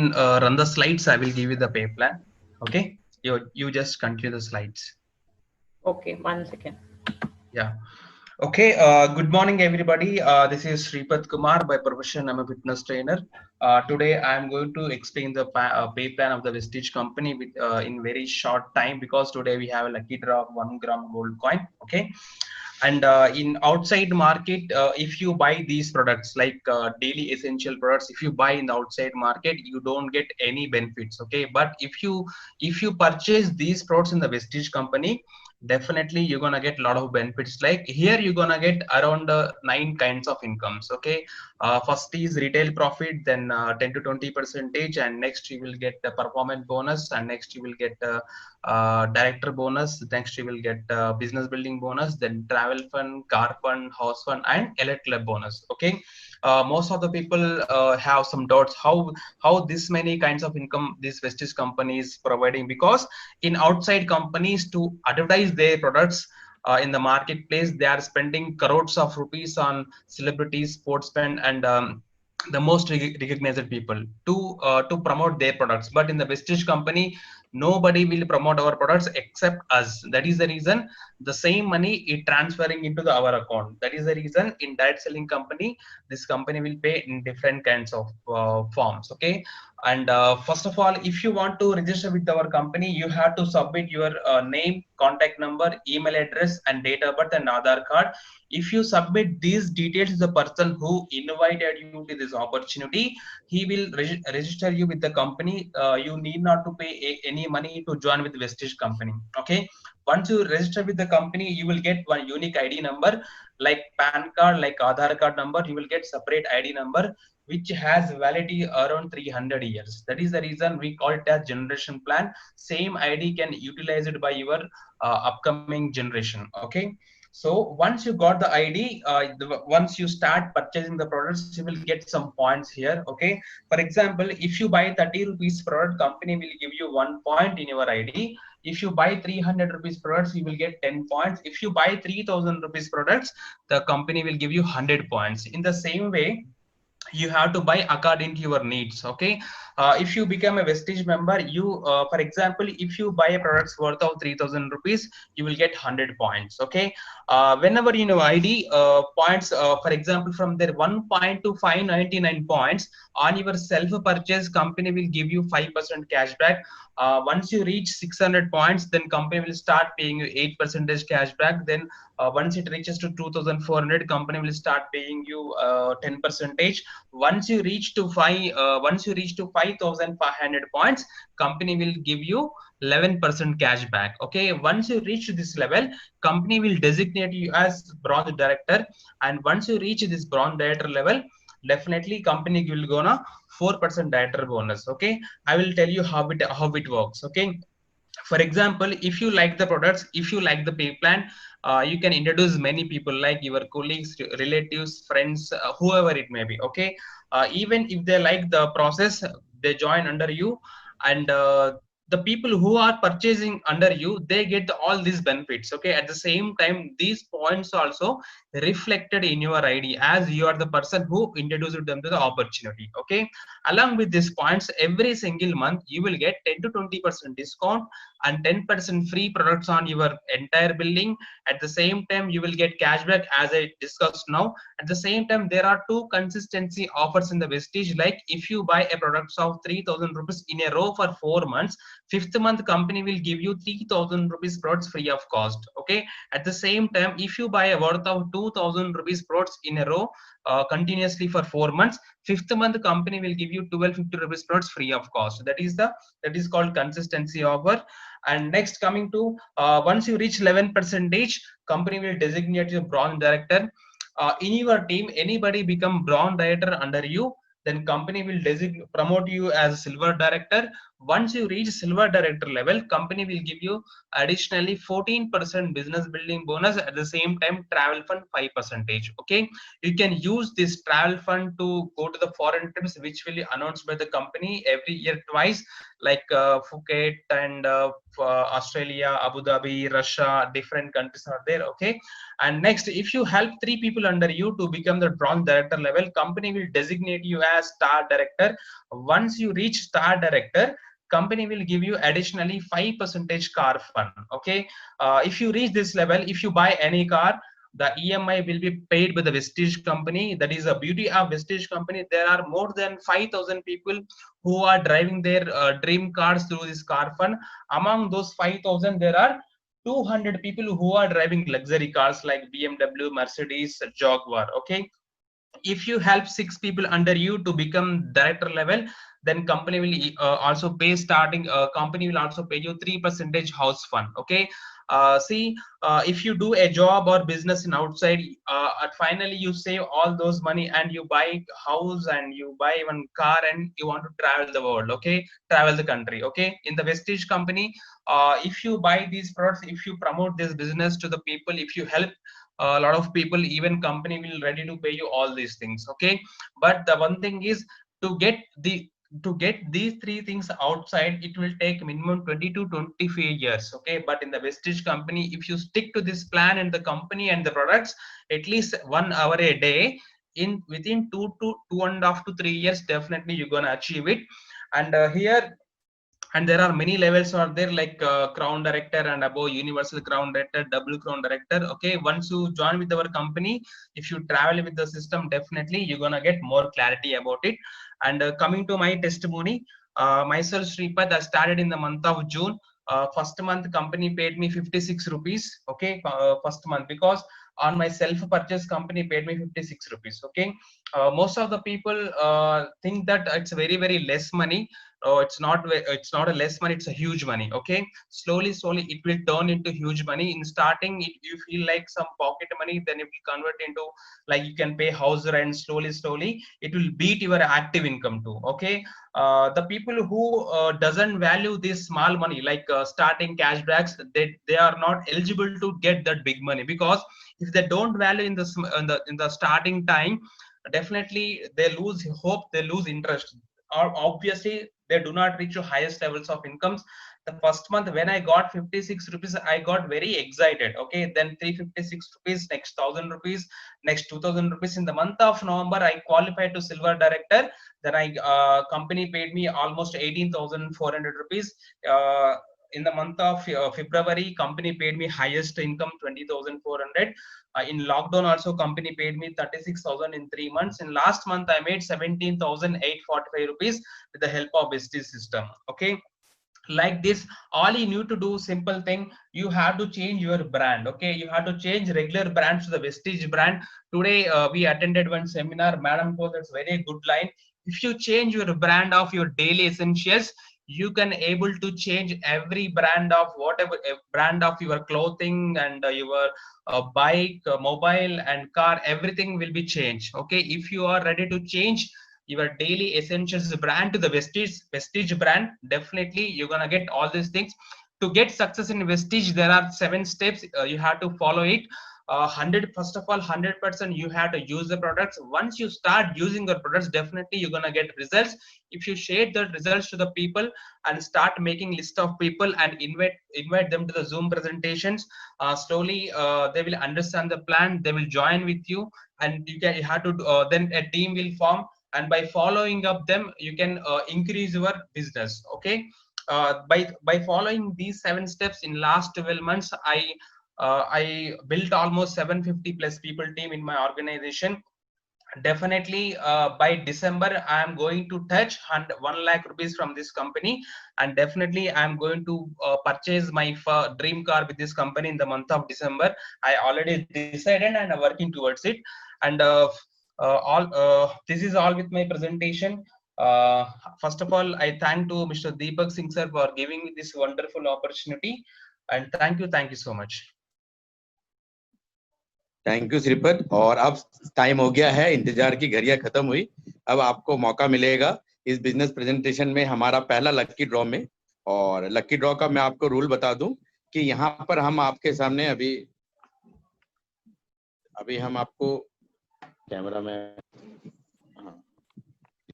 run the slides. I will give you the pay plan. Okay, you just continue the slides. Okay, 1 second. Yeah. Okay, good morning everybody. This is Sripath Kumar. By profession, I'm a fitness trainer. Today I'm going to explain the pay plan of the Vestige company with in very short time, because today we have a lucky draw of 1 gram gold coin. Okay, and in outside market, if you buy these products like daily essential products, if you buy in the outside market, you don't get any benefits. Okay, but if you purchase these products in the Vestige company, definitely you're gonna get a lot of benefits. Like here you're gonna get around 9 kinds of incomes. Okay, first is retail profit, then 10 to 20%, and next you will get the performance bonus, and next you will get director bonus, next you will get business building bonus, then travel fund, car fund, house fund, and elite club bonus. Okay, most of the people have some doubts how this many kinds of income this Vestige company is providing, because in outside companies to advertise their products in the marketplace, they are spending crores of rupees on celebrities, sportsmen, and the most recognized people to promote their products. But in the Vestige company, nobody will promote our products except us. That is the reason the same money is transferring into our account. That is the reason in direct selling company, this company will pay in different kinds of forms. Okay, and first of all, if you want to register with our company, you have to submit your name, contact number, email address, and date of birth, and Aadhaar card. If you submit these details to the person who invited you to this opportunity, he will register you with the company. You need not to pay any money to join with Vestige company. Okay, once you register with the company, you will get one unique ID number like PAN card, like Aadhaar card number. You will get separate ID number which has validity around 300 years. That is the reason we call it as generation plan. Same ID can utilize it by your upcoming generation. Okay, so once you got the ID, once you start purchasing the products, you will get some points here. Okay, for example, if you buy 30 rupees product, company will give you 1 point in your ID. If you buy 300 rupees products, you will get 10 points. If you buy 3000 rupees products, the company will give you 100 points. In the same way, you have to buy according to your needs. Okay, if you become a Vestige member, you for example, if you buy a products worth of 3000 rupees, you will get 100 points. Okay, whenever you know ID points, for example, from there 1 point to 599 points on your self purchase, company will give you 5% cashback. Once you reach 600 points, then company will start paying you 8% cashback. Then once it reaches to 2400, company will start paying you 10%. Once you reach to 5500 points, company will give you 11% cashback. Okay, once you reach this level, company will designate you as bronze director, and once you reach this bronze director level, definitely company will go on 4% director bonus. Okay, I will tell you how it works. Okay, for example, if you like the products, if you like the pay plan, you can introduce many people like your colleagues, relatives, friends, whoever it may be. Okay, even if they like the process, they join under you, and the people who are purchasing under you, they get all these benefits. Okay, at the same time, these points also reflected in your ID, as you are the person who introduced them to the opportunity. Okay, along with these points, every single month you will get 10 to 20% discount and 10% free products on your entire billing. At the same time, you will get cashback, as I discussed now. At the same time, there are two consistency offers in the Vestige. Like if you buy a product of 3,000 rupees in a row for 4 months, fifth month company will give you 3,000 rupees products free of cost. Okay, at the same time, if you buy a worth of 2,000 rupees products in a row continuously for 4 months, fifth month company will give you 1,250 rupees products free of cost. That is called consistency offer. And next, coming to once you reach 11%, company will designate you bronze director. In your team, anybody become bronze director under you, then company will promote you as silver director. Once you reach silver director level, company will give you additionally 14% business building bonus. At the same time, travel fund 5%. Okay, you can use this travel fund to go to the foreign trips, which will be announced by the company every year twice, like Phuket and Australia, Abu Dhabi, Russia, different countries are there. Okay, and next, if you help 3 people under you to become the bronze director level, company will designate you as star director. Once you reach star director, company will give you additionally 5% car fund. Okay, if you reach this level, if you buy any car, the EMI will be paid by the Vestige company. That is the beauty of Vestige company. There are more than 5,000 people who are driving their dream cars through this car fund. Among those 5,000, there are 200 people who are driving luxury cars like BMW, Mercedes, Jaguar. Okay, if you help 6 people under you to become director level, then company will also pay starting company will also pay you 3% house fund. Okay, see, if you do a job or business in outside, finally you save all those money and you buy house and you buy one car and you want to travel the world. Okay, travel the country. Okay, in the Vestige company, if you buy these products, if you promote this business to the people, if you help a lot of people, even company will ready to pay you all these things. Okay, but the one thing is, to get these 3 things outside, it will take minimum 20 to 25 years. Okay, but in the Vestige company, if you stick to this plan and the company and the products, at least 1 hour a day, in within 2.5 to 3 years, definitely you're gonna achieve it. And here, and there are many levels are there, like crown director and above, universal crown director, double crown director. Okay, once you join with our company, if you travel with the system, definitely you're gonna get more clarity about it. And coming to my testimony, myself Sripath, I started in the month of June. First month company paid me 56 rupees. Okay, first month, because on my self purchase company paid me 56 rupees. Okay, most of the people think that it's very less money. Oh, it's not a less money, it's a huge money. Okay, slowly it will turn into huge money. In starting it, you feel like some pocket money, then it will convert into, like, you can pay house rent. Slowly it will beat your active income too. Okay, the people who doesn't value this small money, like starting cashbacks, they are not eligible to get that big money, because if they don't value in the starting time, definitely they lose hope, they lose interest, or obviously they do not reach to highest levels of incomes. The first month when I got 56 rupees, I got very excited. Okay, then 356 rupees, next 1,000 rupees, next 2,000 rupees. In the month of November, I qualified to silver director. Then I company paid me almost 18,400 rupees. In the month of February, company paid me highest income 20,400. In lockdown also, company paid me 36,000 in 3 months. In last month, I made 17,845 rupees with the help of Vestige system. Okay, like this, all you need to do, simple thing, you have to change your brand. Okay, you have to change regular brands to the Vestige brand. Today we attended one seminar, madam told that's very good line. If you change your brand of your daily essentials, you can able to change every brand of whatever brand of your clothing and your bike, mobile and car, everything will be changed. Okay, if you are ready to change your daily essentials brand to the Vestige brand, definitely you're gonna get all these things. To get success in Vestige, there are 7 steps you have to follow it. First of all, 100% you have to use the products. Once you start using the products, definitely you're gonna get results. If you share the results to the people and start making list of people and invite them to the Zoom presentations, slowly they will understand the plan, they will join with you, and you have to then a team will form, and by following up them you can increase your business. Okay, by following these 7 steps in last 12 months, I built almost 750 plus people team in my organization. Definitely by December I am going to touch 1 lakh rupees from this company, and definitely I am going to purchase my dream car with this company in the month of December. I already decided and I'm working towards it. And this is all with my presentation. First of all, I thank to Mr. Deepak Singh sir for giving me this wonderful opportunity, and thank you so much. Thank you Shripad. और अब time हो गया है, इंतजार की घड़ियां खत्म हुई। अब आपको मौका मिलेगा इस बिजनेस प्रेजेंटेशन में, हमारा पहला लकी ड्रॉ में। और लकी ड्रॉ का मैं आपको रूल बता दूं कि यहाँ पर हम आपके सामने अभी हम आपको कैमरा में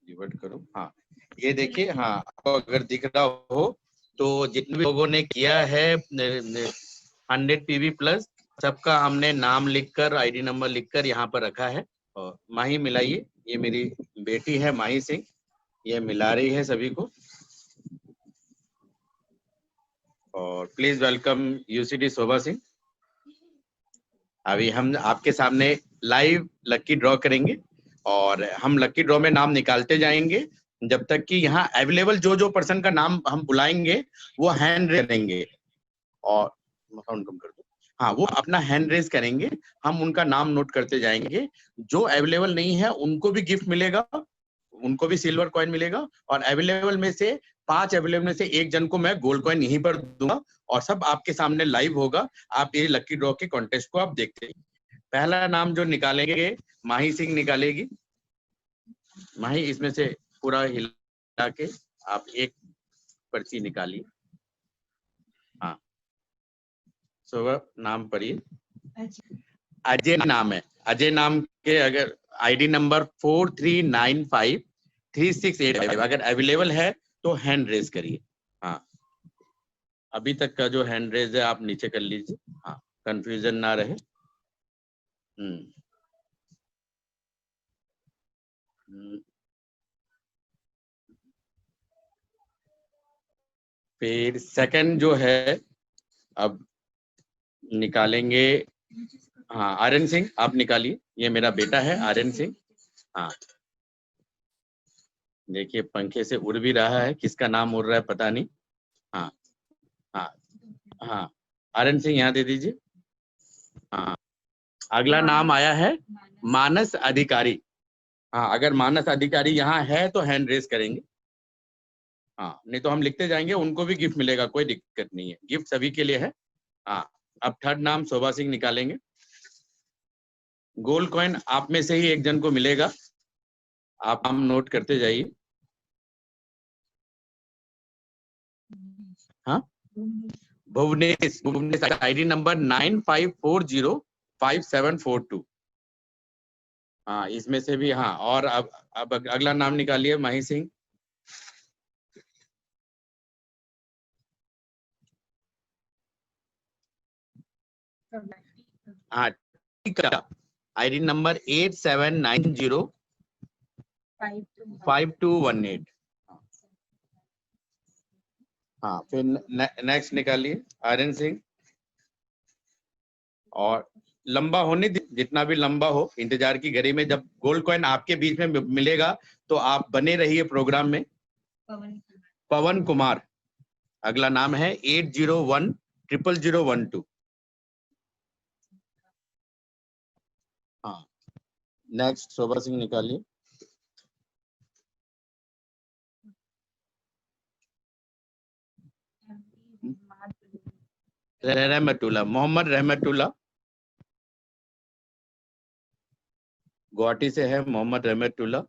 डिवर्ट करूं। हाँ, ये देखिए। हाँ, अगर दिख रहा हो तो जितने भी लोगों ने किया है 100 PV प्लस, सबका हमने नाम लिखकर, आईडी नंबर लिखकर यहाँ पर रखा है। और माही मिलाइए, ये मेरी बेटी है माही सिंह, ये मिला रही है सभी को। और प्लीज वेलकम यूसीडी शोभा सिंह। अभी हम आपके सामने लाइव लकी ड्रॉ करेंगे और हम लकी ड्रॉ में नाम निकालते जाएंगे जब तक कि यहाँ अवेलेबल जो पर्सन का नाम हम बुलाएंगे वो हैंड रेज करेंगे। और साउंड कम कर दो। हाँ, वो अपना हैंड रेज करेंगे, हम उनका नाम नोट करते जाएंगे। जो अवेलेबल नहीं है उनको भी गिफ्ट मिलेगा, उनको भी सिल्वर कॉइन मिलेगा। और अवेलेबल में से 5 अवेलेबल में से 1 जन को मैं गोल्ड कॉइन यहीं पर दूंगा और सब आपके सामने लाइव होगा। आप ये लकी ड्रॉ के कॉन्टेस्ट को आप देखते हैं। पहला नाम जो निकालेंगे माही सिंह निकालेगी। माही, इसमें से पूरा हिला के आप एक पर्ची निकालिए। हाँ, शोभा नाम पढ़िए। अजय नाम है। अजय नाम के अगर आईडी नंबर 43953685 अगर अवेलेबल है तो हैंड रेज करिए। हाँ, अभी तक का जो हैंड रेज है आप नीचे कर लीजिए। हाँ, कंफ्यूजन ना रहे। फिर सेकंड जो है अब निकालेंगे। हाँ, आर्यन सिंह आप निकालिए। ये मेरा बेटा है आर्यन सिंह। हाँ, देखिए पंखे से उड़ भी रहा है, किसका नाम उड़ रहा है पता नहीं। हाँ हाँ हाँ, आर्यन सिंह यहाँ दे दीजिए। हाँ, अगला नाम आया है मानस अधिकारी। हाँ, अगर मानस अधिकारी यहाँ है तो हैंड रेज करेंगे। हाँ, नहीं तो हम लिखते जाएंगे, उनको भी गिफ्ट मिलेगा, कोई दिक्कत नहीं है, गिफ्ट सभी के लिए है। हाँ, अब थर्ड नाम शोभा सिंह निकालेंगे। गोल्ड कॉइन आप में से ही 1 जन को मिलेगा, आप नाम नोट करते जाइए। हाँ, भुवनेश आईडी नंबर 95405742। हाँ, इसमें से भी। हाँ, और अब अगला नाम निकालिए माही सिंह। हाँ, आईडी नंबर 87905218। हाँ, फिर नेक्स्ट निकालिए आर्यन सिंह। और लंबा होने, जितना भी लंबा हो, इंतजार की घड़ी में जब गोल्ड कॉइन आपके बीच में मिलेगा तो आप बने रहिए प्रोग्राम में। पवन कुमार अगला नाम है 80100012। हाँ, नेक्स्ट शोभा सिंह निकालिए। रहमतुल्ला, मोहम्मद रहमतुल्ला, गुवाहाटी से है मोहम्मद रहमतुल्ला।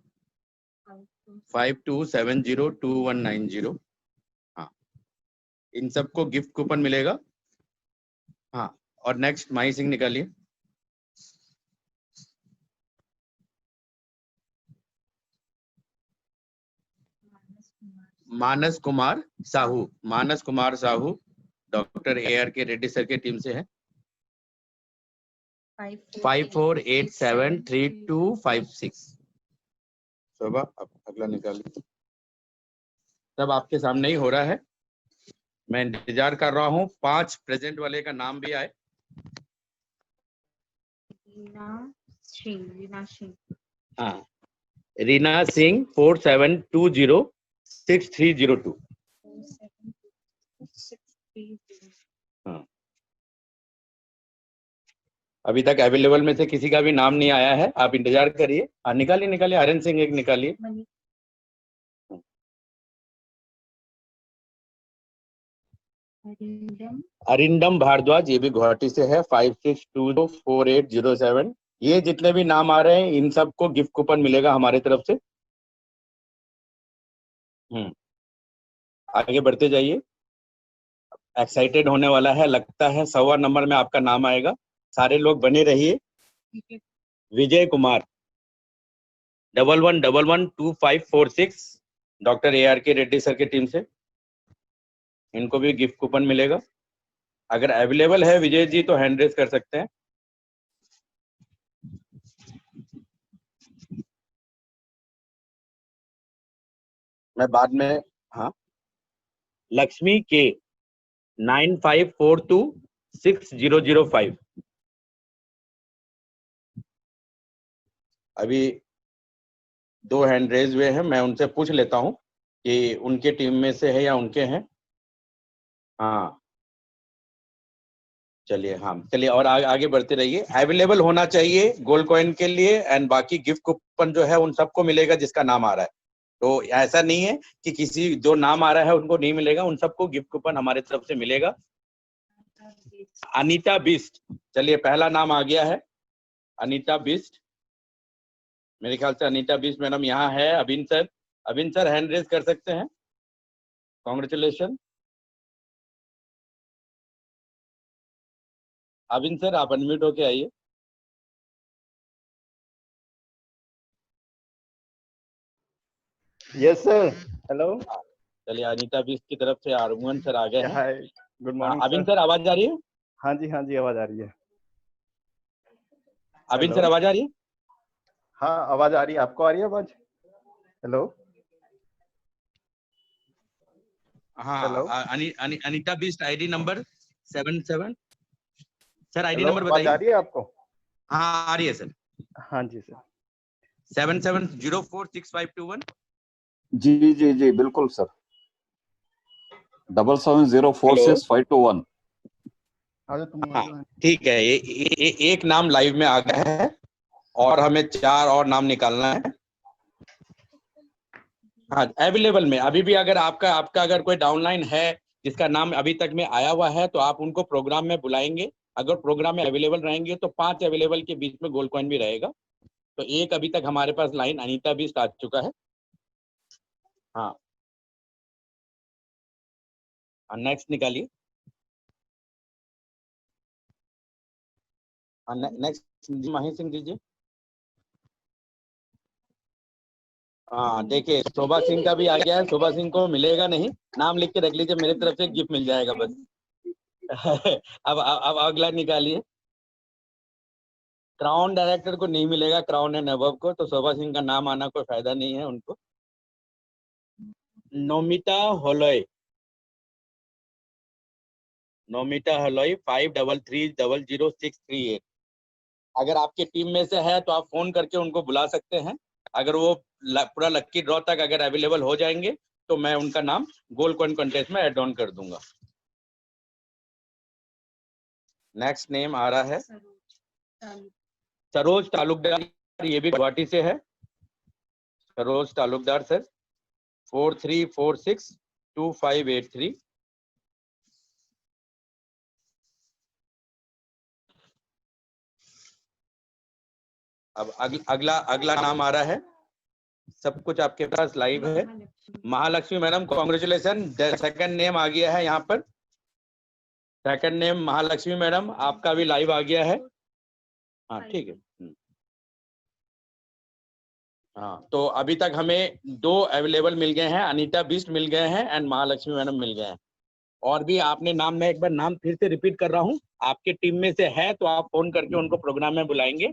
52702190। हाँ, इन सबको गिफ्ट कूपन मिलेगा। हाँ, और नेक्स्ट माही सिंह निकालिए। Manas Kumar Sahu, Manas Kumar Sahu doctor ARK Reddy sir की टीम से है। 54873256। शोभा अब अगला निकालिए। सब आपके सामने ही हो रहा है, मैं इंतजार कर रहा हूँ 5 प्रेजेंट वाले का नाम भी आए। हाँ, रीना सिंह 47206302। हाँ, अभी तक अवेलेबल में से किसी का भी नाम नहीं आया है, आप इंतजार करिए। हाँ, निकालिए निकालिए, हरन सिंह एक निकालिए। अरिंदम भारद्वाज, ये भी गुवाहाटी से है, 56204807। ये जितने भी नाम आ रहे हैं इन सबको गिफ्ट कूपन मिलेगा हमारे तरफ से। आगे बढ़ते जाइए, एक्साइटेड होने वाला है, लगता है 100वां नंबर में आपका नाम आएगा। सारे लोग बने रहिए। Vijay Kumar 11112546 doctor ARK Reddy sir की टीम से, इनको भी गिफ्ट कूपन मिलेगा। अगर अवेलेबल है विजय जी तो हैंड रेज कर सकते हैं। मैं बाद में, हाँ, लक्ष्मी के 95426005। अभी 2 हैंड रेज हुए हैं, मैं उनसे पूछ लेता हूं कि उनके टीम में से है या उनके हैं। हाँ चलिए, हाँ चलिए, और आगे बढ़ते रहिए। अवेलेबल होना चाहिए गोल्ड कॉइन के लिए, एंड बाकी गिफ्ट कूपन जो है उन सबको मिलेगा जिसका नाम आ रहा है। तो ऐसा नहीं है कि किसी जो नाम आ रहा है उनको नहीं मिलेगा, उन सबको गिफ्ट कूपन हमारे तरफ से मिलेगा। अनीता बिस्ट, चलिए पहला नाम आ गया है, अनीता बिस्ट। मेरे ख्याल से अनीता बिस्ट मैडम यहाँ है। अभिन सर हैंड रेज कर सकते हैं। कॉन्ग्रेचुलेशन अभिन सर, आप अनम्यूट होके आइए। Yes sir, hello. चलिए, अनीता बिस्ट की तरफ से आरमोहन सर आ गए हैं। हाय, गुड मॉर्निंग अभिन सर। सर आवाज आ रही है? हाँ जी आवाज आ रही है। अभिन हेलो। सर आवाज आ रही है? हाँ आवाज आ रही है, आपको आ रही है आवाज? हेलो। हाँ, hello. Anita Bisht ID number 77। Sir ID hello, number आवाज आ बताइए। रही है आपको? हाँ आ रही है सर। हाँ जी सर। 77046521। जी बिल्कुल सर। 77046521। हाँ ठीक है, ये एक नाम लाइव में आ गया है और हमें 4 और नाम निकालना है। हाँ, अवेलेबल में अभी भी अगर आपका अगर कोई डाउनलाइन है जिसका नाम अभी तक में आया हुआ है तो आप उनको प्रोग्राम में बुलाएंगे। अगर प्रोग्राम में अवेलेबल रहेंगे तो 5 अवेलेबल के बीच में गोल्ड कॉइन भी रहेगा। तो एक अभी तक हमारे पास लाइन अनीता भी स्टार्ट चुका है। हाँ, नेक्स्ट निकालिए। नेक्स्ट महेश सिंह दीजिए। हाँ देखिए, शोभा सिंह का भी आ गया है। शोभा सिंह को मिलेगा नहीं, नाम लिख के रख लीजिए, मेरे तरफ से गिफ्ट मिल जाएगा बस। अब अगला निकालिए। क्राउन डायरेक्टर को नहीं मिलेगा, क्राउन एंड अबव को, तो शोभा सिंह का नाम आना कोई फायदा नहीं है उनको। नोमिता होलोय 53300638। अगर आपके टीम में से है तो आप फोन करके उनको बुला सकते हैं। अगर वो पूरा लक्की ड्रॉ तक अगर अवेलेबल हो जाएंगे तो मैं उनका नाम गोल्ड कॉइन कॉन्टेस्ट में ऐड ऑन कर दूंगा। नेक्स्ट नेम आ रहा है सरोज तालुकदार, ये भी गुवाहाटी से है। सरोज तालुकदार सर 43462583। अब अगला नाम आ रहा है, सब कुछ आपके पास लाइव है। Mahalakshmi madam, congratulation, second name आ गया है यहाँ पर। सेकंड नेम महालक्ष्मी मैडम, आपका भी लाइव आ गया है। हाँ ठीक है। हाँ, तो अभी तक हमें 2 अवेलेबल मिल गए हैं, अनीता बिष्ट मिल गए हैं एंड महालक्ष्मी मैडम मिल गए हैं। और भी आपने नाम, मैं एक बार नाम फिर से रिपीट कर रहा हूँ, आपके टीम में से है तो आप फोन करके उनको प्रोग्राम में बुलाएंगे।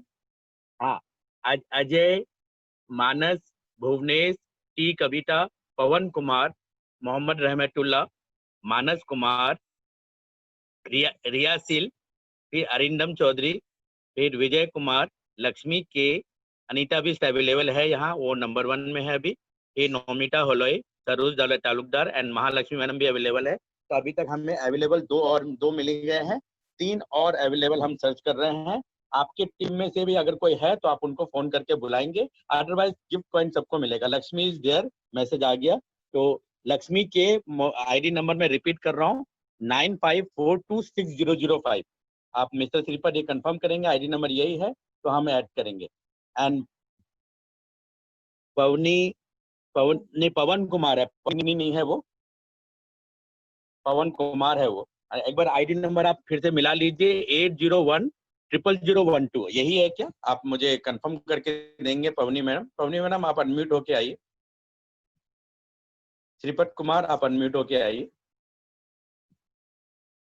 हाँ, अजय, मानस, भुवनेश, टी कविता, पवन कुमार, मोहम्मद रहमतुल्ला, मानस कुमार, रियासिल, फिर अरिंदम चौधरी, फिर विजय कुमार, लक्ष्मी के, अनीता भी अवेलेबल है यहाँ, वो नंबर 1 में है अभी, फिर नोमिता होलोई, सरोज दौलत तालुकदार एंड महालक्ष्मी मैडम भी अवेलेबल है। तो अभी तक हमें अवेलेबल 2 मिल गए हैं, 3 और अवेलेबल हम सर्च कर रहे हैं। आपके टीम में से भी अगर कोई है तो आप उनको फोन करके बुलाएंगे, अदरवाइज गिफ्ट कॉइन सबको मिलेगा। लक्ष्मी इज देयर, मैसेज आ गया। तो लक्ष्मी के आईडी नंबर में रिपीट कर रहा हूँ, 95426005। आप मिस्टर श्रीपद ये कंफर्म करेंगे आईडी नंबर यही है तो हम ऐड करेंगे। एंड पवन कुमार है, पवनी नहीं है, वो पवन कुमार है वो। एक बार आईडी नंबर आप फिर से मिला लीजिए, 8010000012, यही है क्या? आप मुझे कंफर्म करके देंगे पवनी मैडम। पवनी मैडम आप अनम्यूट होके आइए। श्रीपद कुमार आप अनम्यूट होके आइए।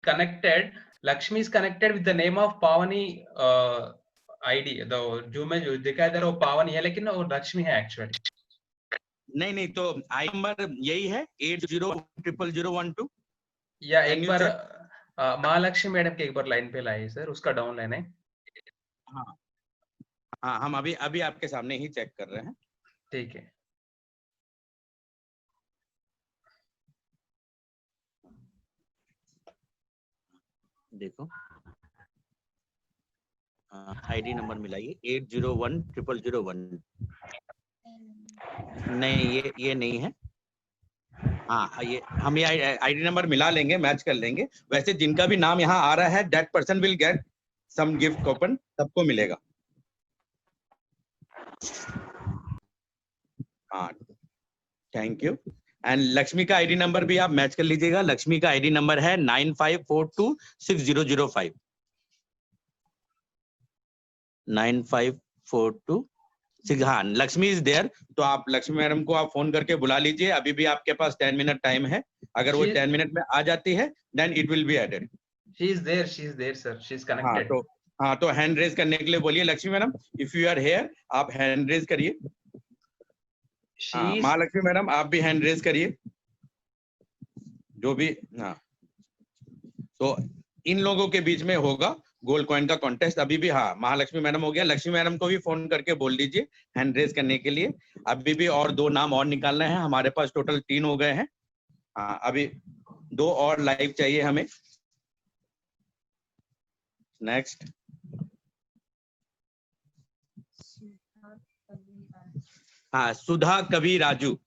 Connected. Lakshmi is connected with the name of Pavani ID. जो मैं जो दिखाई दे रहा हूँ पावनी है, लेकिन वो लक्ष्मी है एक्चुअली। नहीं, तो आई नंबर यही है 80000012। या एक बार महालक्ष्मी मैडम के एक बार लाइन पे लाइए सर, उसका डाउन लाइन है। हाँ हाँ, हम अभी आपके सामने ही चेक कर रहे हैं। ठीक है। देखो, आईडी नंबर मिलाइए, 80100001। नहीं, ये नहीं है। हाँ, ये हम ये आईडी नंबर मिला लेंगे, मैच कर लेंगे। वैसे जिनका भी नाम यहाँ आ रहा है, that person will get some gift coupon, सबको मिलेगा। हाँ, थैंक यू। एंड लक्ष्मी का आईडी नंबर भी आप मैच कर लीजिएगा। लक्ष्मी का आईडी नंबर है 95426005। 9542। हाँ, लक्ष्मी इज देयर। तो आप लक्ष्मी मैडम को आप फोन करके बुला लीजिए, अभी भी आपके पास 10 मिनट टाइम है। अगर वो 10 मिनट में आ जाती है then it will be added. She is there sir, she is connected. तो हैंड रेज करने के लिए बोलिए Lakshmi madam, if you are here आप हैंड रेज करिए। महालक्ष्मी मैडम आप भी हैंड रेज करिए, जो भी। हाँ, तो इन लोगों के बीच में होगा गोल्ड कॉइन का कॉन्टेस्ट अभी भी। हाँ, महालक्ष्मी मैडम हो गया, लक्ष्मी मैडम को भी फोन करके बोल दीजिए हैंड रेज करने के लिए। अभी भी और 2 नाम और निकालने हैं, हमारे पास टोटल 3 हो गए हैं। हाँ, अभी 2 और लाइव चाहिए हमें। नेक्स्ट, हाँ, सुधा कवि राजू।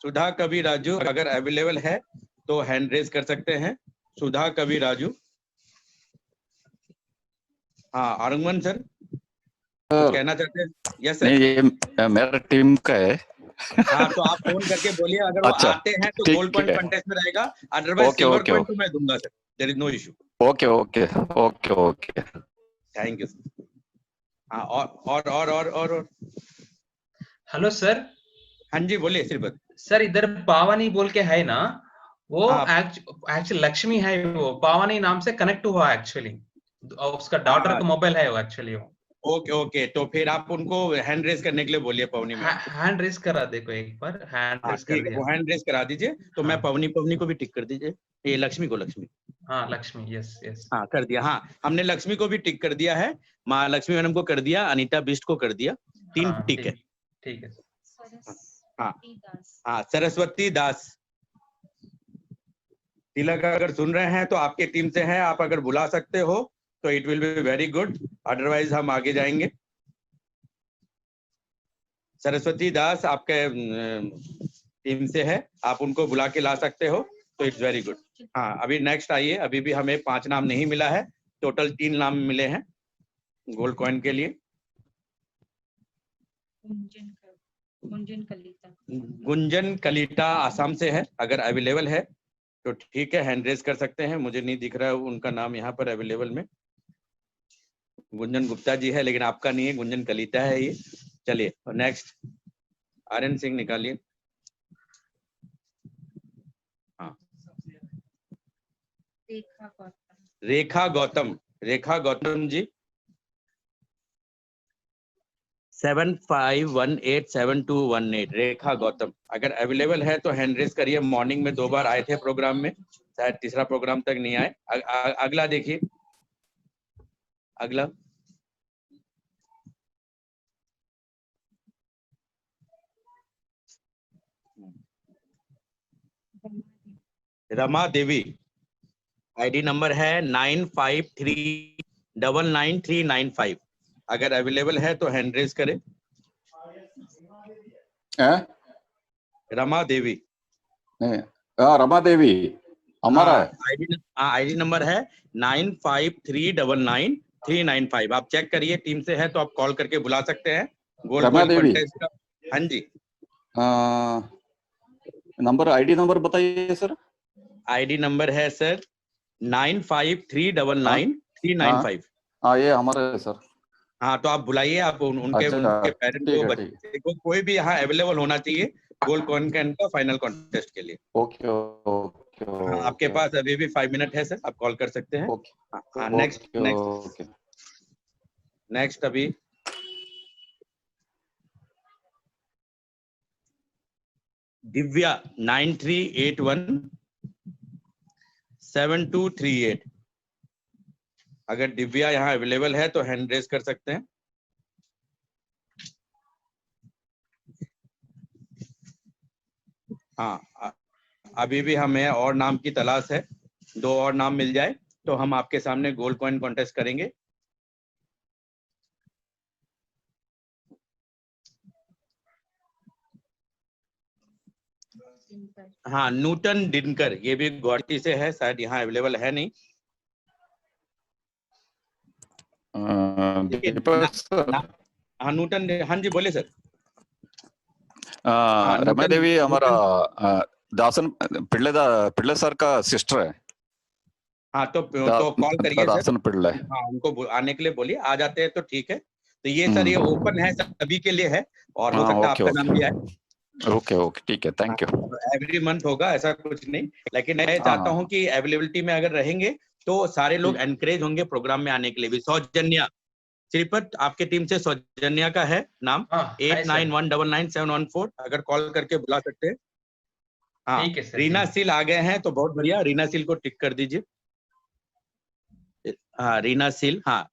सुधा कवि राजू अगर अवेलेबल है तो हैंड रेज कर सकते हैं। सुधा कवि राजू। हाँ, आरंगमन सर कुछ कहना चाहते हैं? Yes sir. नहीं, ये मेरा टीम का है। हाँ, तो आप फोन करके बोलिए, अगर वो अच्छा, आते हैं तो ठीक गोल्ड कॉइन है। कंटेस्ट में रहेगा, otherwise okay, silver okay, coin तो मैं दूंगा sir, there is no issue. Okay okay okay okay, thank you. हाँ, और हेलो सर। हाँ जी, बोलिए श्रीपद सर, इधर पावनी बोल के है ना, वो हाँ। एक्चुअली लक्ष्मी है, वो पावनी नाम से कनेक्ट हुआ एक्चुअली, उसका डॉटर का मोबाइल है वो एक्चुअली वो। ओके, तो फिर आप उनको हैंड रेज करने के लिए बोलिए पवनी मैम। हैंड रेज करा देखो एक बार, हैंड रेज कर ठीक है, दिया। वो हैंड रेज करा दीजिए। तो मैं पवनी को भी टिक कर दीजिए। ये लक्ष्मी हाँ, लक्ष्मी, यस यस। हाँ कर दिया। हाँ, हमने लक्ष्मी को भी टिक कर दिया है, महालक्ष्मी मैडम को कर दिया, अनीता बिष्ट को कर दिया। 3 टिक है। ठीक है। हाँ, सरस्वती दास तिलक अगर सुन रहे हैं तो आपके टीम से हैं, आप अगर बुला सकते हो तो it will be very good, otherwise हम आगे जाएंगे। सरस्वती दास आपके टीम से है, आप उनको बुला के ला सकते हो तो इट्स वेरी गुड। हाँ, अभी नेक्स्ट आइए। अभी भी हमें 5 नाम नहीं मिला है, टोटल 3 नाम मिले हैं गोल्ड कॉइन के लिए। गुंजन कलीता आसाम से है, अगर अवेलेबल है तो ठीक है, हैंड रेज कर सकते हैं। मुझे नहीं दिख रहा है उनका नाम यहाँ पर अवेलेबल में। गुंजन गुप्ता जी है लेकिन आपका नहीं है, गुंजन कलीता है ये। चलिए नेक्स्ट आर्यन सिंह निकालिए। हाँ, रेखा गौतम, रेखा गौतम जी 75187218। रेखा गौतम अगर अवेलेबल है तो हैंड रेज करिए। मॉर्निंग में 2 बार आए थे प्रोग्राम में, शायद तीसरा प्रोग्राम तक नहीं आए। अगला देखिए, अगला रमा देवी, आईडी नंबर है 95399395। अगर अवेलेबल है तो हैंड रेज करें। रमा देवी, नहीं, रमा देवी हमारा है। आईडी नंबर है 95399395। आप चेक करिए, टीम से है तो आप कॉल करके बुला सकते हैं। गोल्ड रमा कॉइन देवी। कॉन्टेस्ट का। हाँ जी, नंबर आईडी नंबर बताइए सर। आईडी नंबर है सर 95399395। हाँ ये हमारा है सर। हाँ तो आप बुलाइए, आप उनके अच्छा, पेरेंट ठीक को, है, बच्चे को, कोई भी यहाँ अवेलेबल होना चाहिए गोल्ड कॉइन का फाइनल कॉन्टेस्ट के लिए। ओके ओके हाँ, आपके पास अभी भी 5 मिनट है सर, आप कॉल कर सकते हैं। हाँ, नेक्स्ट ओके। नेक्स्ट अभी दिव्या 93817238। अगर दिव्या यहाँ अवेलेबल है तो हैंड रेज कर सकते हैं। हाँ, अभी भी हमें और नाम की तलाश है, 2 और नाम मिल जाए तो हम आपके सामने गोल्ड कॉइन कॉन्टेस्ट करेंगे। हाँ, नूतन दिनकर, ये भी गुवाहाटी से है, शायद यहाँ अवेलेबल है नहीं। दीपक सर। हाँ नूतन, हाँ जी बोले सर। रमा देवी हमारा दासन पिल्ले सर का सिस्टर है। हाँ तो कॉल करिए सर। दासन पिल्ले। हाँ, उनको आने के लिए बोलिए, आ जाते हैं तो ठीक है। तो ये सर, ये ओपन है, सभी के लिए है, और हो सकता है आपका नाम भी आए। ओके ओके, ठीक है, थैंक यू। एवरी मंथ होगा, ऐसा कुछ नहीं, लेकिन मैं चाहता हूँ कि अवेलेबिलिटी में अगर रहेंगे तो सारे लोग एनकरेज होंगे प्रोग्राम में आने के लिए भी। सौजन्या श्रीपत, आपके टीम से सौजन्या का है नाम 89199714। अगर कॉल करके बुला सकते हैं। हाँ, रीना सील आ गए हैं तो बहुत बढ़िया, रीना सील को टिक कर दीजिए। हाँ रीना सील, हाँ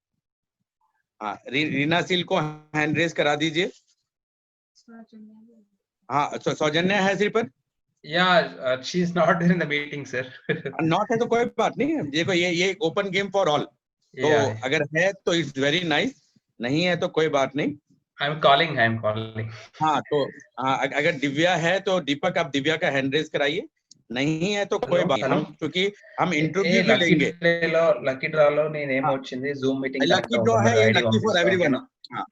हाँ, रीना सील को हैंड रेज करा दीजिए। हाँ, सौजन्या है Shripat? Yeah, she is not in the meeting, sir. Not है तो कोई बात नहीं, देखो ये ओपन गेम फॉर ऑल। तो अगर है तो इट्स वेरी नाइस, नहीं है तो कोई बात नहीं। I'm calling. हाँ तो अगर दिव्या है तो दीपक आप दिव्या का हैंड रेज कराइए, नहीं है तो कोई बात नहीं, क्योंकि हम इंटरव्यू भी लेंगे। लकी ड्रा लो నీ నేమ్ వచ్చింది Zoom meeting connect lucky draw है, ये लकी फॉर एवरीवन। हाँ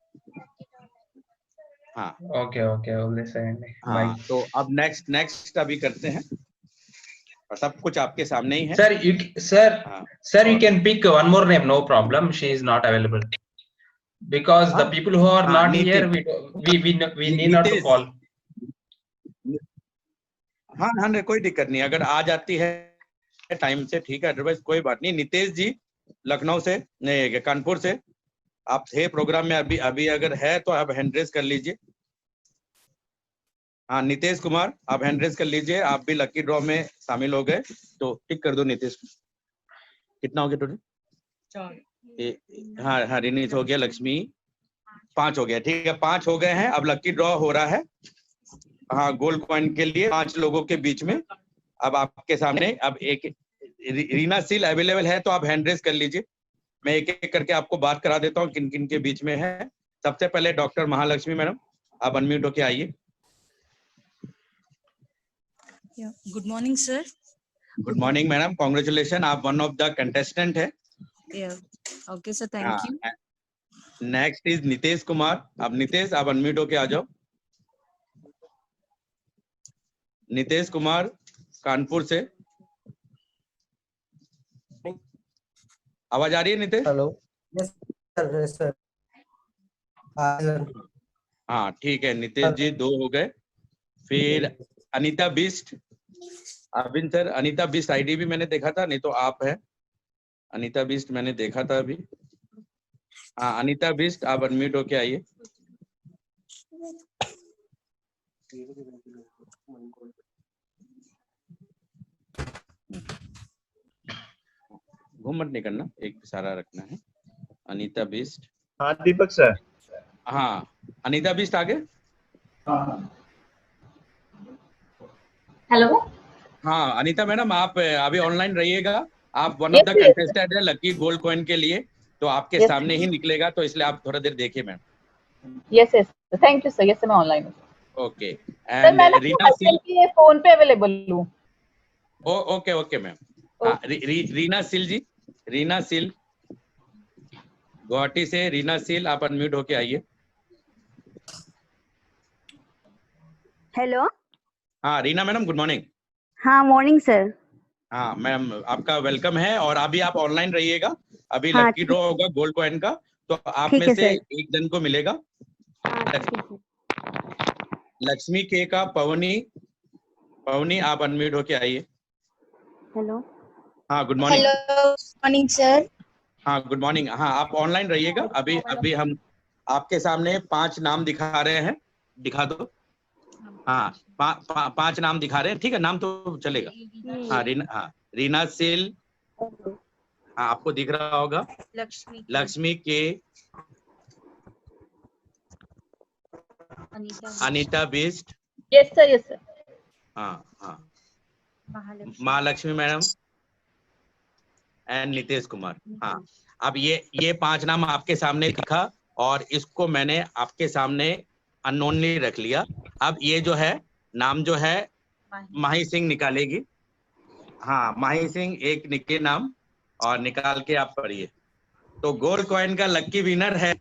हाँ, ओके వదిలేసేయండి। हाँ तो अब नेक्स्ट अभी करते हैं, और सब कुछ आपके सामने ही है। Sir, you can pick one more name, no problem. She is not available because the people who are not here, we need not to call. हाँ हाँ, कोई दिक्कत नहीं, अगर आ जाती है टाइम से ठीक है, अदरवाइज कोई बात नहीं। नितेश जी लखनऊ से, नहीं कानपुर से, आप थे प्रोग्राम में, अभी अगर है तो आप हैंड रेज कर लीजिए। हाँ नितेश कुमार, आप हैंड रेज कर लीजिए, आप भी लकी ड्रॉ में शामिल हो गए तो टिक कर दो नितेश। कितना हो गया टोटल? 4। हाँ रिनीत हो गया, लक्ष्मी 5 हो गया, ठीक है 5 हो गए हैं। अब लकी ड्रॉ हो रहा है, हाँ गोल्ड कॉइन के लिए 5 लोगों के बीच में। अब आपके सामने अब एक रीना सील अवेलेबल है तो आप हैंड रेज कर लीजिए, मैं एक एक करके आपको बात करा देता हूँ किन किन के बीच में है। सबसे पहले डॉक्टर महालक्ष्मी मैडम, आप अनम्यूट होके आइए। Good morning sir. Good morning madam, congratulation, आप वन ऑफ द कंटेस्टेंट है। Okay sir, thank you. Next is Nitesh Kumar, अब नितेश आप अनम्यूट होके आ जाओ। नितेश कुमार कानपुर से, आवाज आ रही है नितेश? Hello, yes sir. हाँ ठीक है, नितेश जी 2 हो गए। फिर अनीता बिस्ट, अरविंद सर, अनीता बिस्ट आईडी भी मैंने देखा था, नहीं तो आप है अनीता बिस्ट, मैंने देखा था अभी। हाँ अनीता बिस्ट, आप अनम्यूट होके आइए। घूम मत नहीं करना, एक इशारा रखना है। अनीता बिस्ट, हाँ दीपक सर। हाँ अनीता बिस्ट आगे। हेलो। हाँ अनीता मैडम, आप अभी ऑनलाइन रहिएगा। आप one of Yes, the yes, contestant है लकी गोल्ड कॉइन के लिए, तो आपके Yes. सामने ही निकलेगा, तो इसलिए आप थोड़ा देर देखिए ma'am. Yes yes, thank you sir. Yes मैं ऑनलाइन हूँ ओके। सर। एंड मैं ना रीना हल्के सिल, हल्के फोन पे अवेलेबल हूँ। Okay okay ma'am. हाँ रीना सिल जी, रीना सिल गुवाहाटी से, रीना सिल आप अनम्यूट होके आइए। हेलो। हाँ रीना मैडम गुड मॉर्निंग। हाँ मॉर्निंग सर। हाँ मैम आपका वेलकम है, और अभी आप ऑनलाइन रहिएगा। अभी हाँ, लकी ड्रॉ होगा गोल्ड कॉइन का, तो आप ठीक में है से सर। एक जन को मिलेगा। हाँ ठीक है। लक्ष्मी के का पवनी, पवनी आप अनम्यूट होके आइए। हेलो। हाँ good morning. Hello morning sir. हाँ गुड मॉर्निंग। हाँ आप ऑनलाइन रहिएगा। अभी अभी हम आपके सामने 5 नाम दिखा रहे हैं, दिखा दो। हाँ 5 नाम दिखा रहे हैं, ठीक है, नाम तो चलेगा। हाँ रीना सिल, हाँ आपको दिख रहा होगा। Lakshmi K, Anita Bisht, yes sir yes sir. हाँ हाँ महालक्ष्मी मैडम एंड नितेश कुमार। हाँ अब ये 5 नाम आपके सामने दिखा, और इसको मैंने आपके सामने अननोनली रख लिया। अब ये जो है नाम जो है माही सिंह निकालेगी। हाँ माही सिंह एक निके नाम, और निकाल के आप पढ़िए। तो गोल्ड कॉइन का लकी विनर है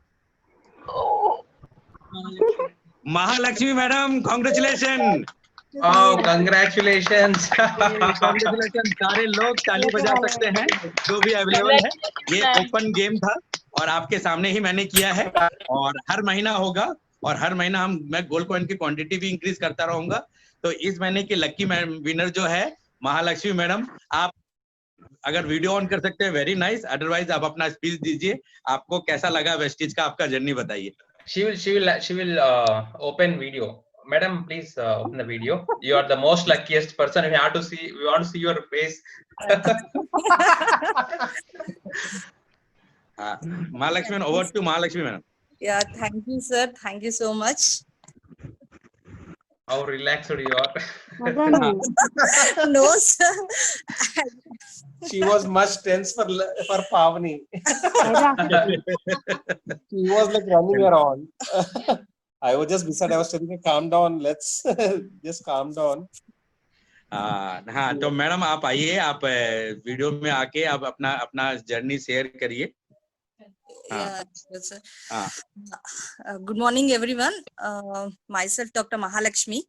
Mahalakshmi madam. Congratulation. Congratulations. Congratulation. सारे लोग ताली बजा सकते हैं जो भी अवेलेबल है। ये ओपन गेम था, और आपके सामने ही मैंने किया है, और हर महीना होगा, और हर महीना मैं गोल्ड कॉइन की क्वांटिटी भी इंक्रीज करता रहूंगा। तो इस महीने की लकी विनर जो है महालक्ष्मी मैडम। आप अगर वीडियो ऑन कर सकते हैं वेरी नाइस, अदरवाइज आप अपना स्पीच दीजिए। आपको कैसा लगा वेस्टिज का, आपका जर्नी बताइए। She will open video. Madam, please open the video. You are the most luckiest person. We want to see your face. Mahalakshmi madam, over to Mahalakshmi madam. Yeah, thank you, sir. Thank you so much. How relaxed you are. No, sir. She was much tense for Pavani. She was like running around. I was just beside. I was telling her, "Calm down. Let's just calm down." हाँ तो madam आप आइए, आप video में आके आप अपना अपना जर्नी शेयर करिए। Yeah, yes, sir. हाँ Good morning, everyone. Myself, Dr. Mahalakshmi,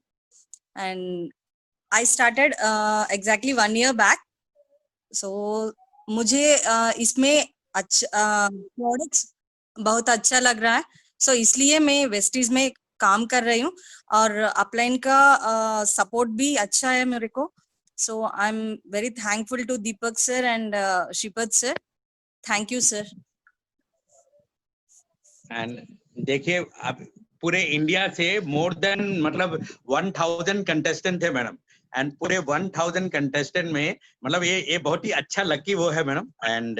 and I started exactly 1 year back. So मुझे इसमें अच्छा प्रोडक्ट्स बहुत अच्छा लग रहा है, so इसलिए मैं वेस्टीज में काम कर रही हूँ, और अपलाइन का सपोर्ट भी अच्छा है मेरे को। So I'm very thankful to Deepak sir and Shripad sir. Thank you sir. And देखिए अब पूरे इंडिया से मोर देन मतलब 1000 कंटेस्टेंट थे मैडम, एंड पूरे 1000 कंटेस्टेंट में मतलब ये बहुत ही अच्छा लकी वो है मैडम। एंड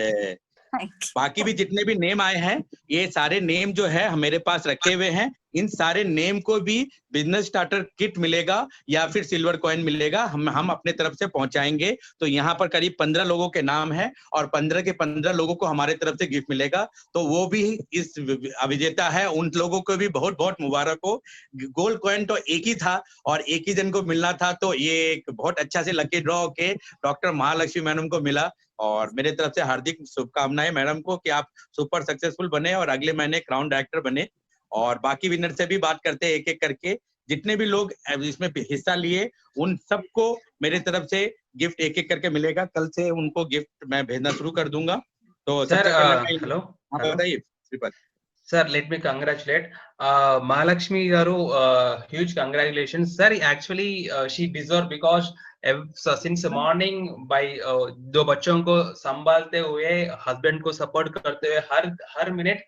बाकी भी जितने भी नेम आए हैं, ये सारे नेम जो है मेरे पास रखे हुए हैं। इन सारे नेम को भी बिजनेस स्टार्टर किट मिलेगा या फिर सिल्वर कॉइन मिलेगा, हम अपने तरफ से पहुंचाएंगे। तो यहाँ पर करीब 15 लोगों के नाम है, और 15 के 15 लोगों को हमारे तरफ से गिफ्ट मिलेगा। तो वो भी इस अविजेता है, उन लोगों को भी बहुत बहुत मुबारक हो। गोल्ड कॉइन तो एक ही था और एक ही जन को मिलना था, तो ये एक बहुत अच्छा से लकी ड्रॉ के डॉक्टर महालक्ष्मी मैडम को मिला। और मेरे तरफ से हार्दिक शुभकामनाएं मैडम को कि आप सुपर सक्सेसफुल बने और अगले महीने क्राउन डायरेक्टर बने। और बाकी विनर से भी बात करते हैं एक एक करके। जितने भी लोग इसमें हिस्सा लिए उन सबको मेरे तरफ से गिफ्ट एक एक करके मिलेगा। कल से उनको गिफ्ट मैं भेजना शुरू कर दूंगा। तो Sir, सबसे पहले hello. बताइए Shripad. Sir, let me congratulate Mahalakshmi Garu. Huge congratulations, sir. Actually, she deserved because so since morning by दो बच्चों को संभालते हुए, हस्बैंड को सपोर्ट करते हुए, हर मिनट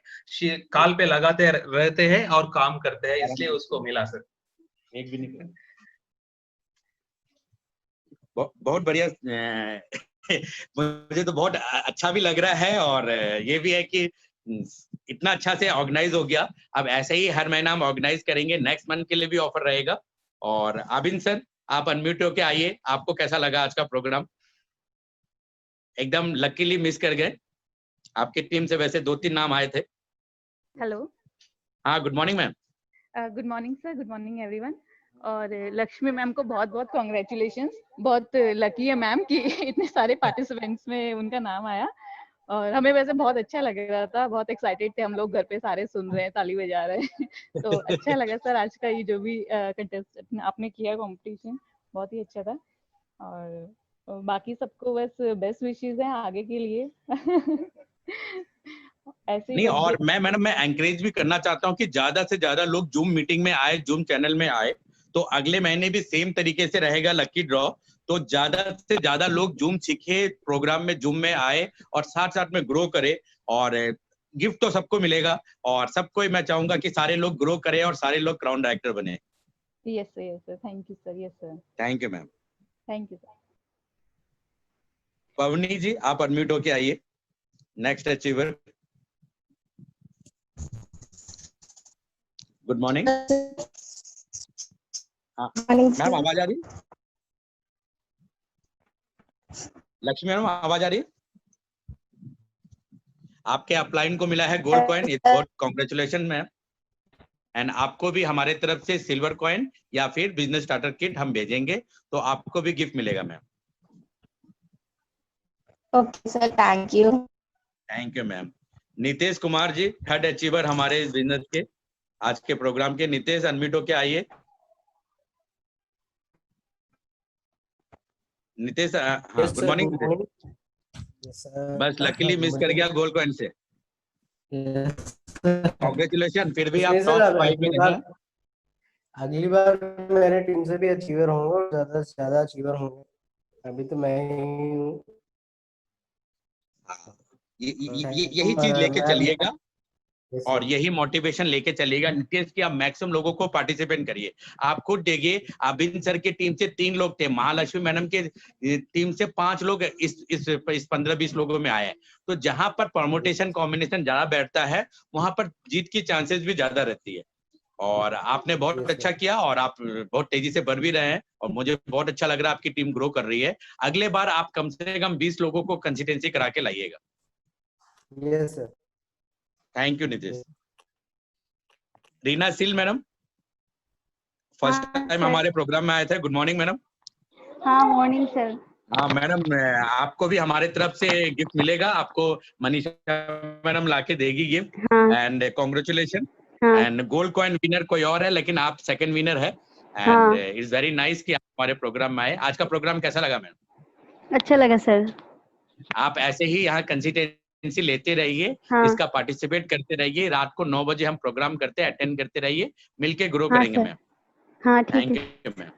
कॉल पे लगाते रहते हैं और काम करते हैं, इसलिए उसको मिला सर। एक भी नहीं बहुत बढ़िया। मुझे तो बहुत अच्छा भी लग रहा है और ये भी है कि इतना अच्छा से ऑर्गेनाइज हो गया। अब ऐसे ही हर महीना हम ऑर्गेनाइज करेंगे, नेक्स्ट मंथ के लिए भी ऑफर रहेगा। और आबिन सर, आप अनम्यूट होके आइए, आपको कैसा लगा आज का प्रोग्राम? एकदम लकीली मिस कर गए, आपकी टीम से वैसे 2-3 नाम आए थे। हेलो, हाँ, good morning ma'am. Good morning sir, good morning everyone. और लक्ष्मी मैम को बहुत बहुत कॉन्ग्रेचुलेशंस। बहुत लकी है मैम कि इतने सारे पार्टिसिपेंट्स में उनका नाम आया। और हमें वैसे बहुत अच्छा लग रहा था, बहुत एक्साइटेड थे हम लोग, घर पे सारे सुन रहे हैं, ताली बजा रहे हैं। तो अच्छा लगा सर, आज का ये जो भी कंटेस्ट आपने किया कंपटीशन बहुत ही अच्छा था। और बाकी सबको बस बेस्ट विशेस हैं आगे के लिए। ऐसे नहीं, और मैं मैडम मैं एंकरेज भी करना चाहता हूँ कि ज्यादा से ज्यादा लोग जूम मीटिंग में आए, जूम चैनल में आए। तो अगले महीने भी सेम तरीके से रहेगा लकी ड्रॉ। तो ज्यादा से ज्यादा लोग जूम सीखे, प्रोग्राम में जूम में आए और साथ साथ में ग्रो करे। और गिफ्ट तो सबको मिलेगा और सबको मैं चाहूंगा कि सारे लोग ग्रो करें और सारे लोग क्राउन डायरेक्टर बने। Yes sir, thank you sir. Yes sir, thank you ma'am. Thank you sir. पवनी जी, आप अनम्यूट होके आइए, next achiever. Good morning. Ma'am आवाज आ रही? लक्ष्मी मैम आवाज आ रही? आपके अपलाइन को मिला है gold coin, it's good, congratulation ma'am. And आपको भी हमारे तरफ से सिल्वर कॉइन या फिर बिजनेस स्टार्टर किट हम भेजेंगे, तो आपको भी गिफ्ट मिलेगा ma'am. Okay sir, thank you. Thank you ma'am. Nitesh Kumar ji, third achiever हमारे इस बिजनेस के आज के प्रोग्राम के। नितेश अनम्यूट होके आइए। नितेश, हाँ, गुड मॉर्निंग। बस लकीली मिस कर गया गोल्ड कॉइन से। कांग्रेचुलेशन, फिर भी आप टॉप 5 में नहीं। अगली बार मेरे टीम से भी अचीवर होंगे और ज्यादा से ज्यादा अचीवर होंगे। अभी तो मैं ही हूँ। यही चीज लेके चलिएगा और यही मोटिवेशन लेके चलिएगा नितेश की। आप मैक्सिमम लोगों को पार्टिसिपेट करिए। आप खुद देखिए, अबिन सर की टीम से 3 लोग थे, महालक्ष्मी मैडम के टीम से 5 लोग इस 15-20 लोगों में आए हैं। तो जहां पर परमुटेशन कॉम्बिनेशन ज्यादा बैठता है, वहां पर जीत की चांसेस भी ज्यादा रहती है। और आपने बहुत अच्छा किया और आप बहुत तेजी से बढ़ भी रहे हैं और मुझे बहुत अच्छा लग रहा है आपकी टीम ग्रो कर रही है। अगले बार आप कम से कम 20 लोगों को कंसिस्टेंसी करा के लाइएगा। Yes sir. Thank you Nitesh. Reena सिल मैडम, फर्स्ट टाइम हमारे प्रोग्राम में आए थे। Good morning madam. हाँ, मॉर्निंग सर। हाँ मैडम, आपको भी हमारे तरफ से गिफ्ट मिलेगा। आपको मनीषा मैडम लाके देगी gift. And congratulation. And gold coin winner कोई और है, लेकिन आप सेकंड विनर है। एंड इट्स वेरी नाइस कि आप हमारे प्रोग्राम में आए। आज का प्रोग्राम कैसा लगा मैडम? अच्छा लगा सर। आप ऐसे ही यहाँ कंसिस्टेंसी लेते रहिए, इसका पार्टिसिपेट करते रहिए। रात को 9 बजे हम प्रोग्राम करते हैं, अटेंड करते रहिए, मिलके ग्रो करेंगे मैम। हाँ ठीक है। Thank you ma'am.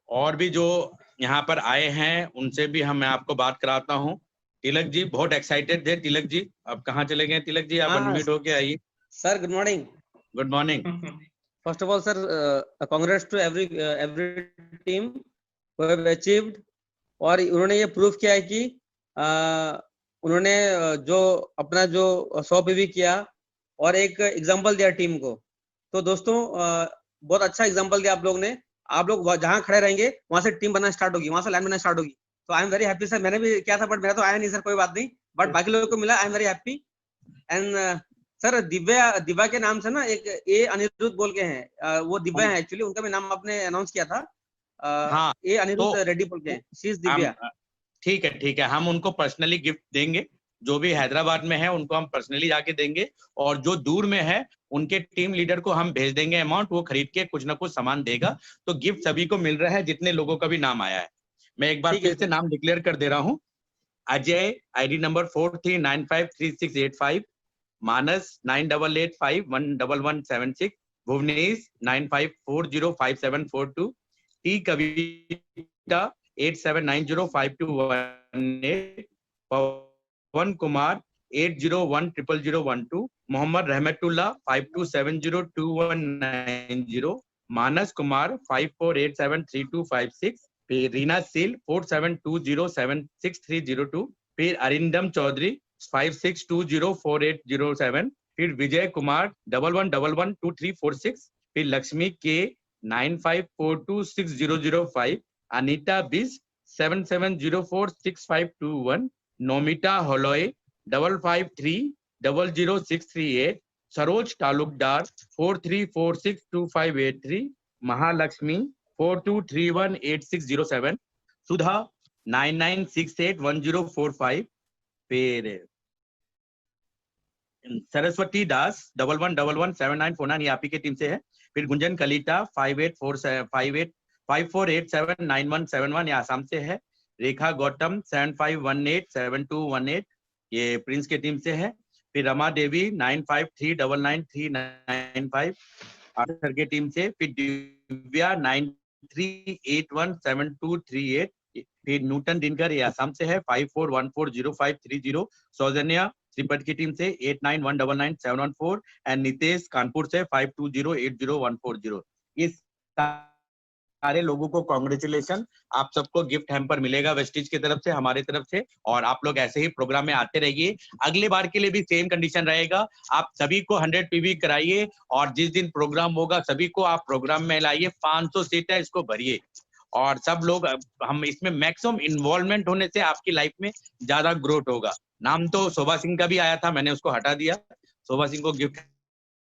और भी जो यहाँ पर आए हैं उनसे भी मैं आपको बात कराता हूँ। तिलक जी बहुत एक्साइटेड थे। तिलक जी, अब कहाँ चले गए? तिलक जी, आप अनम्यूट होके आइए। Sir good morning. Good morning. First of all sir, congrats to every team who have achieved. और उन्होंने ये प्रूव किया है कि उन्होंने जो अपना जो 100 पीवी किया और एक एग्जांपल दिया टीम को। तो दोस्तों बहुत अच्छा एग्जांपल दिया आप लोग ने। आप लोग जहां खड़े रहेंगे वहां से टीम बनना स्टार्ट होगी, वहां से लाइन बनना स्टार्ट होगी। तो I am very happy sir. मैंने भी किया था बट मेरा तो आया नहीं सर, कोई बात नहीं, बट बाकी लोगों को मिला। I am very happy. And sir Divya के नाम से ना एक ए अनिरुद्ध बोल के हैं, वो दिव्या है एक्चुअली, उनका भी नाम आपने अनाउंस किया था। हाँ, ए अनिरुद्ध रेड्डी बोल के हैं, शी इज दिव्या। ठीक है, ठीक है, हम उनको पर्सनली गिफ्ट देंगे। जो भी हैदराबाद में है उनको हम पर्सनली जाके देंगे, और जो दूर में है उनके टीम लीडर को हम भेज देंगे अमाउंट, वो खरीद के कुछ ना कुछ सामान देगा। तो गिफ्ट सभी को मिल रहा है जितने लोगों का भी नाम आया है। मैं एक बार फिर से नाम डिक्लेयर कर दे रहा हूँ। Ajay, ID number 43953685. Manas 9885111176. Bhuvnesh 95405742. T Kavita 87905218. Pawan Kumar 8010012. Mohammad Rahmatullah 52702190. Manas Kumar 54873256. फिर रीना सील 47207630 फिर अरिंदम चौधरी 56204807 फिर विजय कुमार 11112346 फिर लक्ष्मी के 95426005 अनीता बिस 77046521 नोमिता होलोय 55300638 सरोज तालुकदार 43462583 महालक्ष्मी 42318607 सुधा 99681045 फिर सरस्वती दास 11117949 ये आप ही के टीम से है फिर गुंजन कलीटा 54879171 ये आसाम से है रेखा गौतम 75187218 ये प्रिंस के टीम से है फिर रमा देवी 95399395 आर्थर के टीम से फिर दिव्या 93817238 फिर नूतन दिनकर ये आसाम से है 54140530 सौजन्या त्रिपट की टीम से 89199714 एंड नितेश कानपुर से 52080140 इस सारे लोगों को कांग्रेचुलेशन आप सबको गिफ्ट हैम्पर मिलेगा वेस्टिज की तरफ से हमारे तरफ से और आप लोग ऐसे ही प्रोग्राम में आते रहिए अगले बार के लिए भी सेम कंडीशन रहेगा आप सभी को 100 पीवी कराइए और जिस दिन प्रोग्राम होगा सभी को आप प्रोग्राम में लाइए 500 सीट है इसको भरिए और सब लोग हम इसमें मैक्सिमम इन्वॉल्वमेंट होने से आपकी लाइफ में ज्यादा ग्रोथ होगा नाम तो शोभा सिंह का भी आया था मैंने उसको हटा दिया शोभा सिंह को गिफ्ट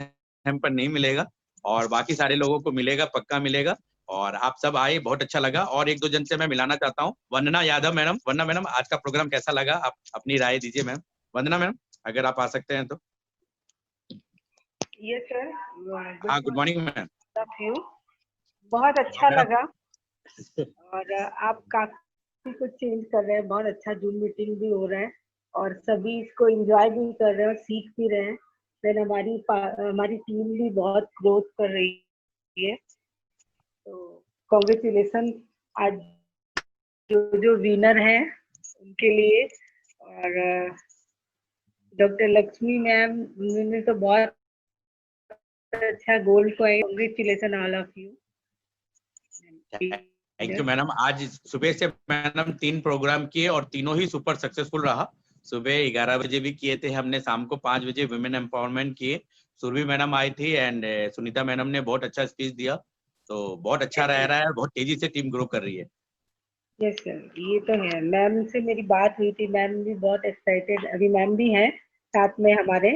हैम्पर नहीं मिलेगा और बाकी सारे लोगों को मिलेगा पक्का मिलेगा और आप सब आए बहुत अच्छा लगा और एक दो जन से मैं मिलाना चाहता हूँ वंदना यादव मैडम वंदना मैडम आज का प्रोग्राम कैसा लगा आप अपनी राय दीजिए मैम वंदना मैडम अगर आप आ सकते हैं तो यस सर हाँ गुड मॉर्निंग मैम बहुत अच्छा लगा और आप काफी कुछ चेंज कर रहे हैं बहुत अच्छा जूम मीटिंग भी हो रहा है और सभी इसको एंजॉय भी कर रहे हैं और सीख भी रहे हैं देन हमारी टीम भी बहुत ग्रोथ कर रही है तो कांग्रेचुलेशन आज जो विनर हैं उनके लिए और डॉक्टर लक्ष्मी मैम उन्होंने तो बहुत अच्छा gold coin congratulation all of you thank you madam आज सुबह से मैडम 3 प्रोग्राम किए और तीनों ही सुपर सक्सेसफुल रहा सुबह 11 बजे भी किए थे हमने शाम को 5 बजे वुमेन एम्पावरमेंट किए सुरभि मैडम आई थी एंड सुनीता मैडम ने बहुत अच्छा स्पीच दिया तो बहुत अच्छा रह रहा है बहुत तेजी से टीम ग्रो कर रही है यस सर ये तो है मैम से मेरी बात हुई थी मैम भी बहुत एक्साइटेड अभी मैम भी हैं साथ में हमारे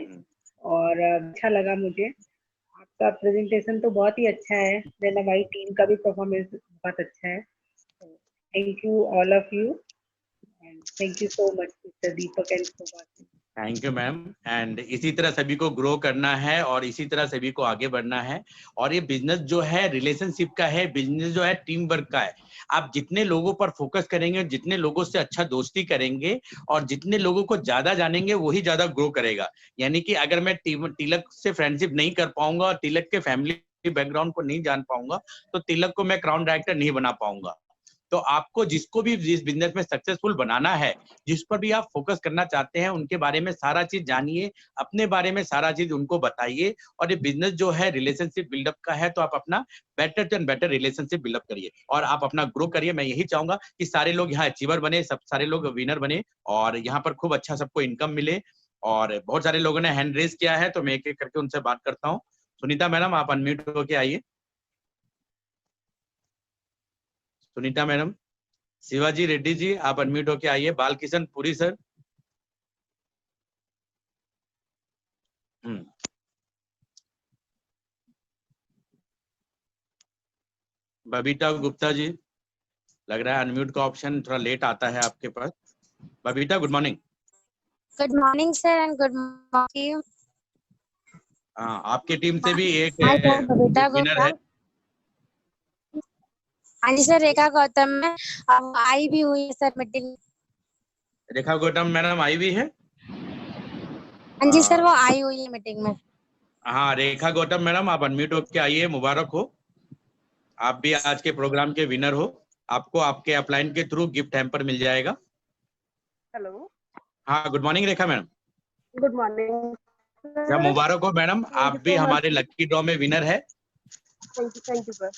और अच्छा लगा मुझे आपका प्रेजेंटेशन तो बहुत ही अच्छा है देन हमारी टीम का भी परफॉर्मेंस बहुत अच्छा है thank you all of you and thank you so much mister Deepak and Shobha. Thank you ma'am and इसी तरह सभी को ग्रो करना है और इसी तरह सभी को आगे बढ़ना है और ये बिजनेस जो है रिलेशनशिप का है बिजनेस जो है टीम वर्क का है आप जितने लोगों पर फोकस करेंगे जितने लोगों से अच्छा दोस्ती करेंगे और जितने लोगों को ज्यादा जानेंगे वही ज्यादा ग्रो करेगा यानी कि अगर मैं तिलक से फ्रेंडशिप नहीं कर पाऊंगा और तिलक के फैमिली बैकग्राउंड को नहीं जान पाऊंगा तो तिलक को मैं क्राउन डायरेक्टर नहीं बना पाऊंगा तो आपको जिसको भी इस बिजनेस में सक्सेसफुल बनाना है जिस पर भी आप फोकस करना चाहते हैं उनके बारे में सारा चीज जानिए अपने बारे में सारा चीज उनको बताइए और ये बिजनेस जो है रिलेशनशिप बिल्डअप का है तो आप अपना better and better relationship buildup करिए और आप अपना ग्रो करिए मैं यही चाहूंगा कि सारे लोग यहाँ अचीवर बने सब सारे लोग विनर बने और यहाँ पर खूब अच्छा सबको इनकम मिले और बहुत सारे लोगों ने हैंड रेज किया है तो मैं एक एक करके उनसे बात करता हूँ सुनीता मैडम आप अनम्यूट होके आइए सुनीता मैडम शिवाजी रेड्डी जी आप अनम्यूट होके आइए बालकिशन पुरी सर बबीता गुप्ता जी लग रहा है अनम्यूट का ऑप्शन थोड़ा लेट आता है आपके पास Babita good morning sir and good morning हाँ आपके टीम से भी एक विनर है हाँ जी सर रेखा गौतम में आई भी हुई है सर मीटिंग रेखा गौतम मैडम आई हुई है? हाँ जी सर, वो आई हुई है मीटिंग में। हाँ, रेखा गौतम मैडम आप अनम्यूट होके आइए, मुबारक हो, आप भी आज के प्रोग्राम के विनर हो। आपको आपके अपलाइन के थ्रू गिफ्ट हैम्पर मिल जाएगा। हेलो, हाँ, गुड मॉर्निंग रेखा मैडम। Good morning. क्या मुबारक हो मैडम, आप भी हमारे लकी ड्रॉ में विनर है। Thank you sir.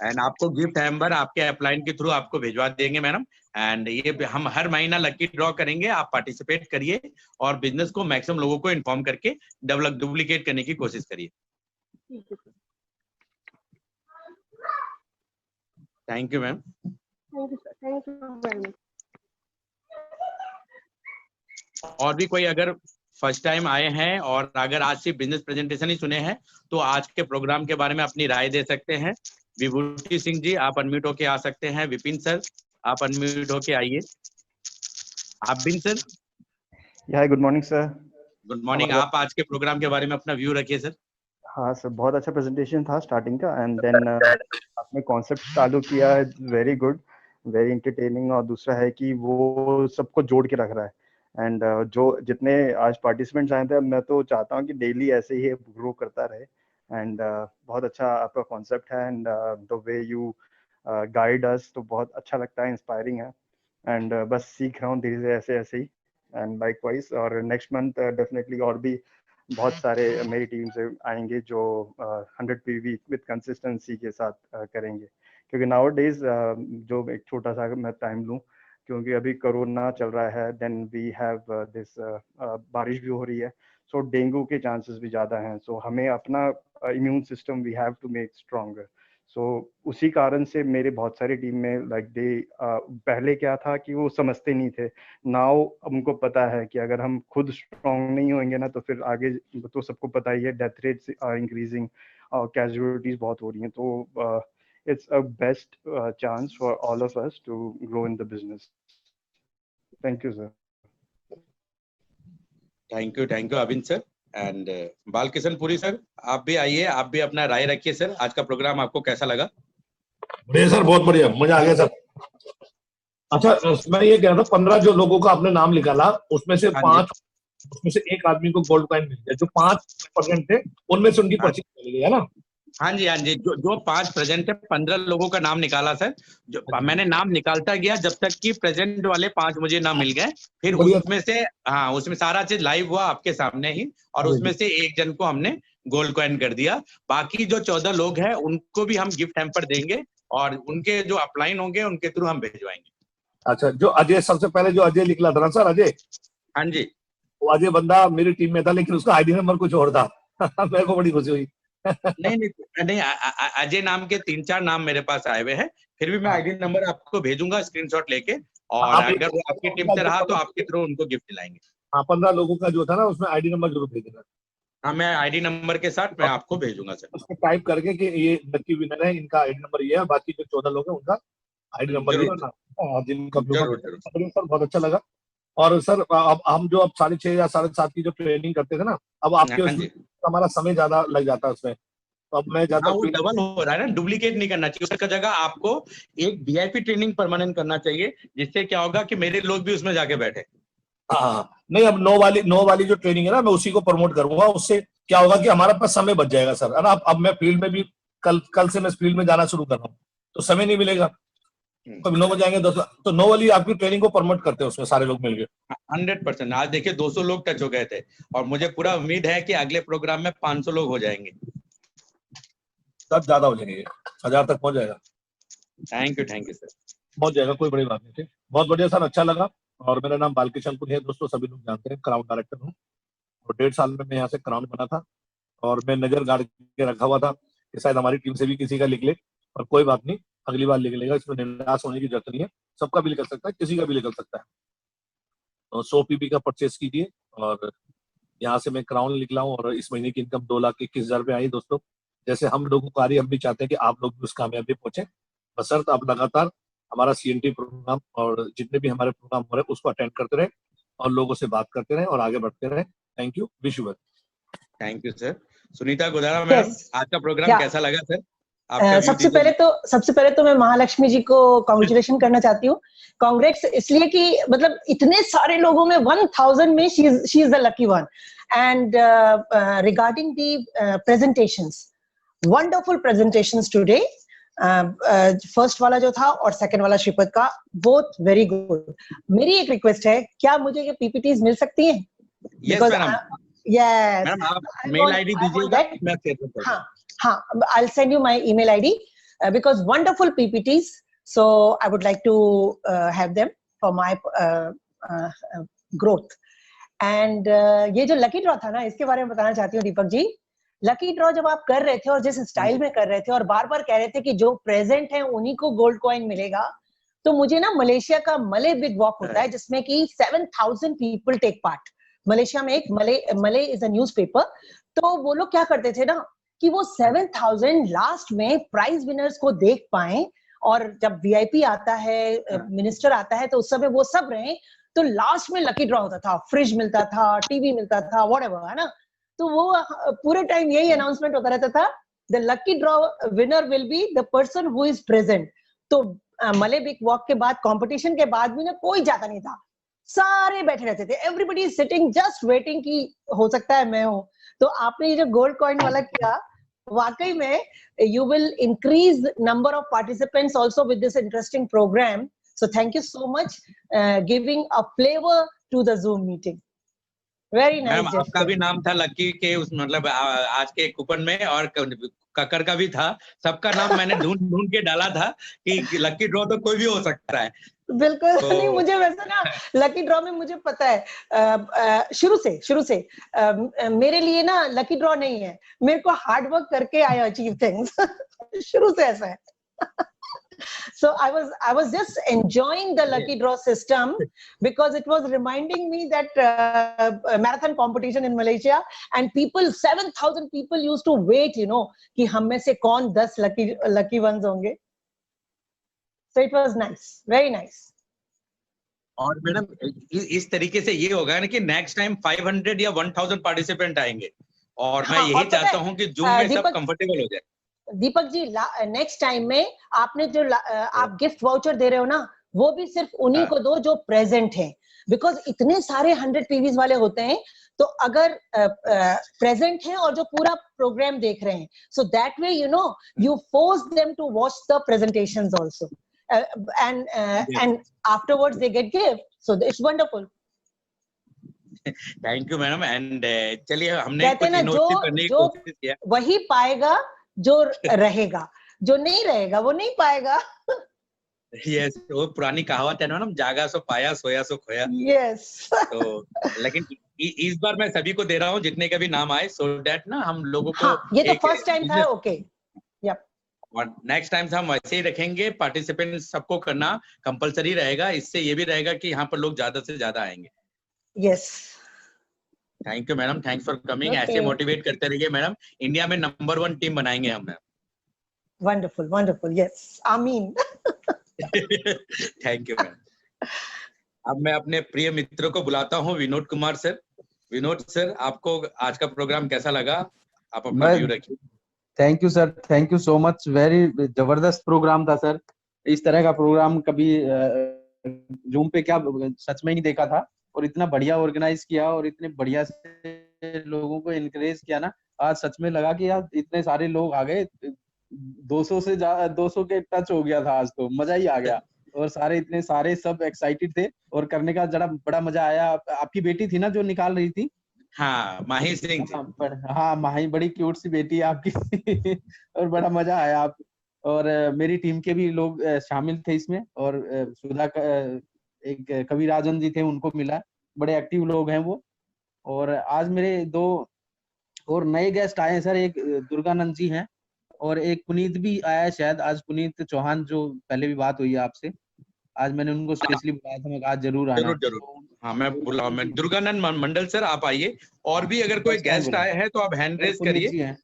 एंड आपको गिफ्ट हैम्पर आपके अपलाइन के थ्रू आपको भिजवा देंगे मैडम। एंड ये हम हर महीना लकी ड्रॉ करेंगे, आप पार्टिसिपेट करिए और बिजनेस को मैक्सिमम लोगों को इन्फॉर्म करके डुप्लीकेट करने की कोशिश करिए। ठीक है sir. Thank you ma'am. Thank you sir, thank you very much. और भी कोई अगर फर्स्ट टाइम आए हैं और अगर आज सिर्फ बिजनेस प्रेजेंटेशन ही सुने हैं तो आज के प्रोग्राम के बारे में अपनी राय दे सकते हैं। विभूति सिंह जी आप अनम्यूट होके आ सकते हैं। विपिन सर आप अनम्यूट होके आइए। Abin sir. Hi, good morning sir. Good morning. आप आज के प्रोग्राम के बारे में अपना व्यू रखिए सर। हाँ सर, बहुत अच्छा प्रेजेंटेशन था स्टार्टिंग का, एंड देन आपने कॉन्सेप्ट चालू किया है, वेरी गुड, वेरी एंटरटेनिंग। और दूसरा है कि वो सबको जोड़ के रख रहा है। एंड जो जितने आज पार्टिसिपेंट्स आए थे, मैं तो चाहता हूँ कि डेली ऐसे ही ग्रो करता रहे। एंड बहुत अच्छा आपका कॉन्सेप्ट है, and the way you guide us तो बहुत अच्छा लगता है, इंस्पायरिंग है। एंड बस सीख रहा हूँ धीरे धीरे ऐसे ऐसे ही, एंड लाइकवाइज। और नेक्स्ट मंथ डेफिनेटली और भी बहुत सारे मेरी टीम से आएंगे जो 100 PV विद कंसिस्टेंसी के साथ करेंगे। क्योंकि नाउ डेज जो एक छोटा सा मैं टाइम लूँ, क्योंकि अभी कोरोना चल रहा है, देन वी हैव दिस बारिश भी हो रही है, सो डेंगू के चांसेस भी ज़्यादा हैं। सो हमें अपना immune system we have to make stronger. So उसी कारण से मेरे बहुत सारी टीम में लाइक दे पहले क्या था कि वो समझते नहीं थे, नाउ हमको पता है कि अगर हम खुद स्ट्रॉन्ग नहीं होंगे ना तो फिर आगे तो सबको पता ही है, डेथ रेट्स आर इंक्रीजिंग और कैजुअलिटीज बहुत हो रही हैं। तो it's a best chance for all of us to grow in the business. Thank you sir. Thank you Avin sir. And Balkishan Puri sir आप भी आइए, आप भी अपना राय रखिए सर। आज का प्रोग्राम आपको कैसा लगा? बढ़िया सर, बहुत बढ़िया, मजा आ गया सर। अच्छा, मैं ये कह रहा था 15 जो लोगों का आपने नाम निकाला उसमें से 5, उसमें से एक आदमी को गोल्ड कॉइन मिल गया। जो 5% थे उनमें से उनकी पर्ची मिल गई है ना? हाँ जी जो 5 प्रेजेंट है, 15 लोगों का नाम निकाला सर। जो मैंने नाम निकालता गया जब तक कि प्रेजेंट वाले 5 मुझे ना मिल गए, फिर उसमें से उसमें सारा चीज लाइव हुआ आपके सामने ही, और उसमें से एक जन को हमने गोल्ड कॉइन कर दिया। बाकी जो 14 लोग हैं उनको भी हम गिफ्ट हैम्पर देंगे और उनके जो अपलाइन होंगे उनके थ्रू हम भेजवाएंगे। अच्छा, जो अजय सबसे पहले जो अजय निकला था ना सर, अजय, हाँ जी, वो अजय बंदा मेरी टीम में था, लेकिन उसका आईडी नंबर कुछ और था। मेरे को बड़ी खुशी हुई। नहीं अजय नाम के 3-4 नाम मेरे पास आए हुए हैं, फिर भी मैं आईडी नंबर आपको भेजूंगा स्क्रीनशॉट लेके, और अगर वो आपकी टीम से रहा तो आपके थ्रू उनको गिफ्ट दिलाएंगे। हाँ, 15 लोगों का जो था ना उसमें आईडी नंबर जरूर भेजना। हाँ, मैं आईडी नंबर के साथ मैं आपको भेजूंगा सर। उसको टाइप करके कि ये लकी विनर है, इनका आईडी नंबर ये है, बाकी जो 14 लोग हैं उनका आईडी नंबर ये है, जिनका सर बहुत अच्छा लगा। और सर अब हम जो 6:30 या 7:30 की जो ट्रेनिंग करते थे ना, अब आपके उसमें हमारा समय ज्यादा लग जाता है उसमें, तो अब मैं ज्यादा डबल हो रहा है ना, डुप्लीकेट नहीं करना चाहिए। उसका जगह आपको एक वीआईपी ट्रेनिंग परमानेंट करना चाहिए, जिससे क्या होगा कि मेरे लोग भी उसमें जाके बैठे। हाँ, नहीं, अब 9 वाली जो ट्रेनिंग है ना, मैं उसी को प्रमोट करूंगा। उससे क्या होगा कि हमारे पास समय बच जाएगा सर, है ना? अब मैं फील्ड में भी कल से मैं फील्ड में जाना शुरू कर रहा हूँ, तो समय नहीं मिलेगा। कभी 9 बजे जाएंगे, तो 9 वाली आपकी ट्रेनिंग को प्रमोट करते हैं, उसमें सारे लोग मिलकर 100%। आज देखिए 200 लोग टच हो गए थे, और मुझे पूरा उम्मीद है कि अगले प्रोग्राम में 500 लोग हो जाएंगे, तब ज्यादा हो जाएंगे, 1000 तक पहुंच जाएगा। Thank you sir. पहुंच जाएगा, कोई बड़ी बात नहीं। ठीक, बहुत बढ़िया सर, अच्छा लगा। और मेरा नाम बालकिशन पुरी है दोस्तों, सभी लोग जानते हैं, क्राउन डायरेक्टर हूँ, और 1.5 साल में मैं यहाँ से क्राउन बना था, और मैं नजर गाड़ के रखा हुआ था कि शायद हमारी टीम से भी किसी का लिख ले, और कोई बात नहीं, अगली बार लिख लेगा, इसमें निराश होने की जरूरत नहीं है, सबका भी निकल सकता है, किसी का भी निकल सकता है। तो 100 PB का परचेस कीजिए, और यहाँ से मैं क्राउन निकला हूँ, और इस महीने की इनकम 2,21,000 रुपये आई दोस्तों। जैसे हम लोगों को आ रही है, हम भी चाहते हैं कि आप लोग भी उस कामयाबी पहुंचे, बशर्ते आप लगातार हमारा CNT प्रोग्राम और जितने भी हमारे प्रोग्राम हो रहे हैं उसको अटेंड करते रहे, और लोगों से बात करते रहे, और आगे बढ़ते रहे। Thank you, wish you well. Thank you sir. Sunita Godara madam, आज का प्रोग्राम कैसा लगा सर? आपका सबसे पहले तो मैं महालक्ष्मी जी को कांग्रेचुलेशन करना चाहती हूँ। कांग्रेट्स इसलिए कि मतलब इतने सारे लोगों में 1000 में she is the lucky one. And regarding the presentations, wonderful presentations today. First वाला जो था और सेकंड वाला श्रीपद का, बोथ वेरी गुड। मेरी एक रिक्वेस्ट है, क्या मुझे ये पीपीटीज मिल सकती हैं? Yes madam. यस मैडम आप मेल आईडी दीजिएगा, मैं शेयर करूंगा। हाँ, I'll send you my email ID because wonderful PPTs. So I would like to have them for my growth. And ये जो लकी ड्रॉ था ना, इसके बारे में बताना चाहती हूँ दीपक जी। लकी ड्रॉ जब आप कर रहे थे और जिस स्टाइल में कर रहे थे और बार बार कह रहे थे कि जो प्रेजेंट है उन्हीं को गोल्ड कॉइन मिलेगा, तो मुझे ना मलेशिया का मले बिग वॉक होता है जिसमें कि 7000 पीपल टेक पार्ट। मलेशिया में एक मले इज अ न्यूज़पेपर, तो वो लोग क्या करते थे ना कि वो 7000 लास्ट में प्राइज विनर्स को देख पाए, और जब वीआईपी आता है, मिनिस्टर आता है, तो उस समय वो सब रहे, तो लास्ट में लकी ड्रॉ होता था, फ्रिज मिलता था, टीवी मिलता था, व्हाटएवर, है ना। तो वो पूरे टाइम यही अनाउंसमेंट होता रहता था, the lucky draw winner will be the person who is present. तो मले बिग वॉक के बाद, कंपटीशन के बाद भी ना कोई जाता नहीं था, सारे बैठे रहते थे, everybody is sitting just waiting कि हो सकता है मैं हूं। तो आपने ये जो गोल्ड कॉइन वाला किया, वाकई में you will increase number of participants also with this interesting program. So thank you so much giving a flavour to the Zoom meeting. Very nice. Ma'am आपका भी नाम था लकी के उस मतलब आज के कूपन में, और ककर का भी था। सबका नाम मैंने ढूंढ के डाला था कि लकी ड्रॉ तो कोई भी हो सकता है। बिल्कुल तो... नहीं, मुझे वैसे ना लकी ड्रॉ में मुझे पता है शुरू से मेरे लिए ना लकी ड्रॉ नहीं है, मेरे को हार्ड वर्क करके आई अचीव थिंग्स। शुरू से ऐसा है। So I was just enjoying the lucky draw system because it was reminding me that marathon competition in Malaysia, and 7,000 people used to wait, you know, कि हम में से कौन 10 lucky ones होंगे। So it was nice, very nice. और madam इस तरीके से ये होगा ना कि नेक्स्ट टाइम 500 या 1000 पार्टिसिपेंट आएंगे, और मैं यही चाहता हूँ कि जूम में सब कंफर्टेबल हो जाए। दीपक जी, नेक्स्ट टाइम में आपने जो आप गिफ्ट वाउचर दे रहे हो ना, वो भी सिर्फ उन्हीं को दो जो प्रेजेंट हैं, बिकॉज इतने सारे 100 टीवीज वाले होते हैं, तो अगर प्रेजेंट हैं और जो पूरा प्रोग्राम देख रहे हैं, so that way you know you force them to watch the presentations also, and afterwards they get gift, so it's wonderful. Thank you madam. And चलिए, हमने कहते ना जो वही पाएगा जो रहेगा, जो नहीं रहेगा वो नहीं पाएगा। यस, वो पुरानी कहावत है ना मैडम, जागा सो पाया, सोया सो खोया। यस। तो लेकिन इस बार मैं सभी को दे रहा हूँ जितने का भी नाम आए, सो दैट ना हम लोगों को ये तो फर्स्ट टाइम था। Okay, yup. और नेक्स्ट टाइम से हम वैसे ही रखेंगे, पार्टिसिपेंट सबको करना कंपलसरी रहेगा। इससे ये भी रहेगा कि यहाँ पर लोग ज्यादा से ज्यादा आएंगे। Yes, thank you madam, thanks for coming. ऐसे मोटिवेट करते रहिए मैडम, इंडिया में नंबर 1 टीम बनाएंगे हम। वंडरफुल, वंडरफुल, यस, आमीन। Thank you ma'am. अब मैं अपने प्रिय मित्रों को बुलाता हूँ, विनोद कुमार सर। विनोद सर, आपको आज का प्रोग्राम कैसा लगा? आप अपना व्यू रखिए। Thank you sir, thank you so much. Very जबरदस्त प्रोग्राम था सर। इस तरह का प्रोग्राम कभी जूम पे क्या सच में नहीं देखा था, और इतना बढ़िया ऑर्गेनाइज किया और इतने बढ़िया से लोगों को इनकरेज किया ना, आज सच में लगा कि यार इतने सारे लोग आ गए, 200 से 200 के टच हो गया था आज, तो मजा ही आ गया। और इतने सारे सब एक्साइटेड थे और करने का जरा बड़ा मजा आया। आपकी बेटी थी ना जो निकाल रही थी? हाँ, माही सिंह। हाँ, माही बड़ी क्यूट सी बेटी है आपकी। और बड़ा मजा आया। आप और मेरी टीम के भी लोग शामिल थे इसमें, और सुधा एक कविराजन जी थे, उनको मिला। बड़े एक्टिव लोग हैं वो। और आज मेरे 2 और नए गेस्ट आए हैं सर, एक दुर्गानंद जी हैं और एक पुनीत भी आया है शायद आज, पुनीत चौहान, जो पहले भी बात हुई है आपसे। आज मैंने उनको स्पेशली बुलाया था, मैं आज जरूर आना। जरूर। हाँ, मैं बुलाऊं। मैं दुर्गानंद मंडल सर, आप आइए। और भी अगर कोई गेस्ट आए हैं तो आप हैंड रेज करिए।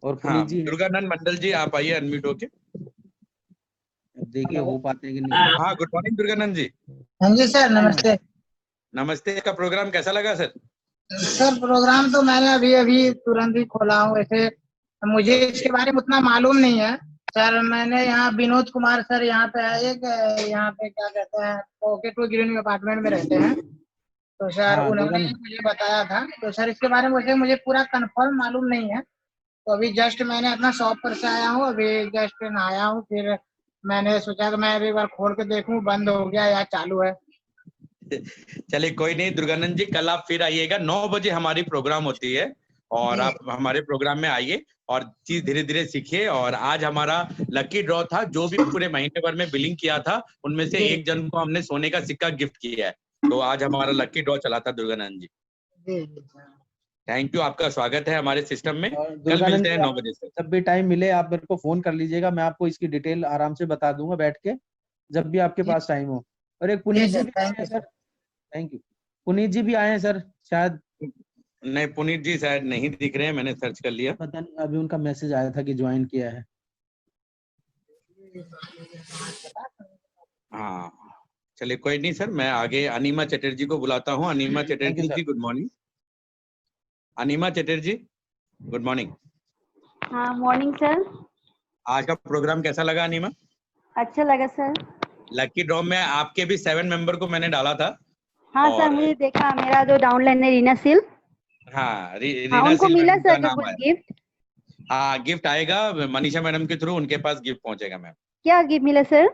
और पुनीत जी, दुर्गानंद मंडल जी आप आइए, अनम्यूट होके। देखिए हो पाते हैं कि नहीं। हाँ, गुड मॉर्निंग दुर्गानंद जी। हाँ जी सर, नमस्ते। नमस्ते। का प्रोग्राम कैसा लगा सर? सर प्रोग्राम तो मैंने अभी तुरंत ही खोला हूँ। ऐसे मुझे इसके बारे में उतना मालूम नहीं है सर। मैंने यहाँ विनोद कुमार सर यहाँ पे है एक, यहाँ पे क्या कहते हैं पॉकेट टू ग्रीन अपार्टमेंट में रहते हैं, तो सर हाँ, उन्होंने दुर्गानंद। मुझे बताया था। तो सर इसके बारे में मुझे पूरा कंफर्म मालूम नहीं है। तो अभी जस्ट मैंने अपना शॉप पर से आया हूँ, अभी जस्ट नहाया हूँ, फिर मैंने सोचा कि मैं एक बार खोल के देखूं बंद हो गया या चालू है। चलिए कोई नहीं दुर्गानंद जी, कल आप फिर आइएगा, 9 बजे हमारी प्रोग्राम होती है और आप हमारे प्रोग्राम में आइए और चीज धीरे धीरे सीखिए। और आज हमारा लकी ड्रॉ था, जो भी पूरे महीने भर में बिलिंग किया था उनमें से एक जन को हमने सोने का सिक्का गिफ्ट किया है। तो आज हमारा लकी ड्रॉ चला था दुर्गानंद जी। थैंक यू, आपका स्वागत है हमारे सिस्टम में। कल दुर्गानंद मिलते हैं जी, 9 बजे से। जब भी टाइम मिले आप मेरे को फोन कर लीजिएगा, मैं आपको इसकी डिटेल आराम से बता दूंगा बैठ के, जब भी आपके पास टाइम हो। और एक पुनीत जी भी आए हैं sir. Thank you. Puneet ji भी आए हैं सर शायद। नहीं, पुनीत जी शायद नहीं दिख रहे हैं, मैंने सर्च कर लिया। पता नहीं, अभी उनका मैसेज आया था कि ज्वाइन किया है। हाँ चलिए कोई नहीं सर, मैं आगे अनिमा चटर्जी को बुलाता हूँ। अनिमा चटर्जी जी गुड मॉर्निंग। अनिमा चटर्जी गुड मॉर्निंग। हाँ मॉर्निंग सर। आज का प्रोग्राम कैसा लगा अनिमा? अच्छा लगा सर। लकी ड्रॉ में आपके भी 7 मेंबर को मैंने डाला था। हाँ सर, मुझे देखा, मेरा जो डाउनलाइन है रीना सिल। हाँ, हाँ, रीना उनको सिल मिला मैडम का सर नाम कुछ आया। गिफ्ट? हाँ गिफ्ट आएगा मनीषा मैडम के थ्रू, उनके पास गिफ्ट पहुंचेगा मैम। क्या गिफ्ट मिला सर?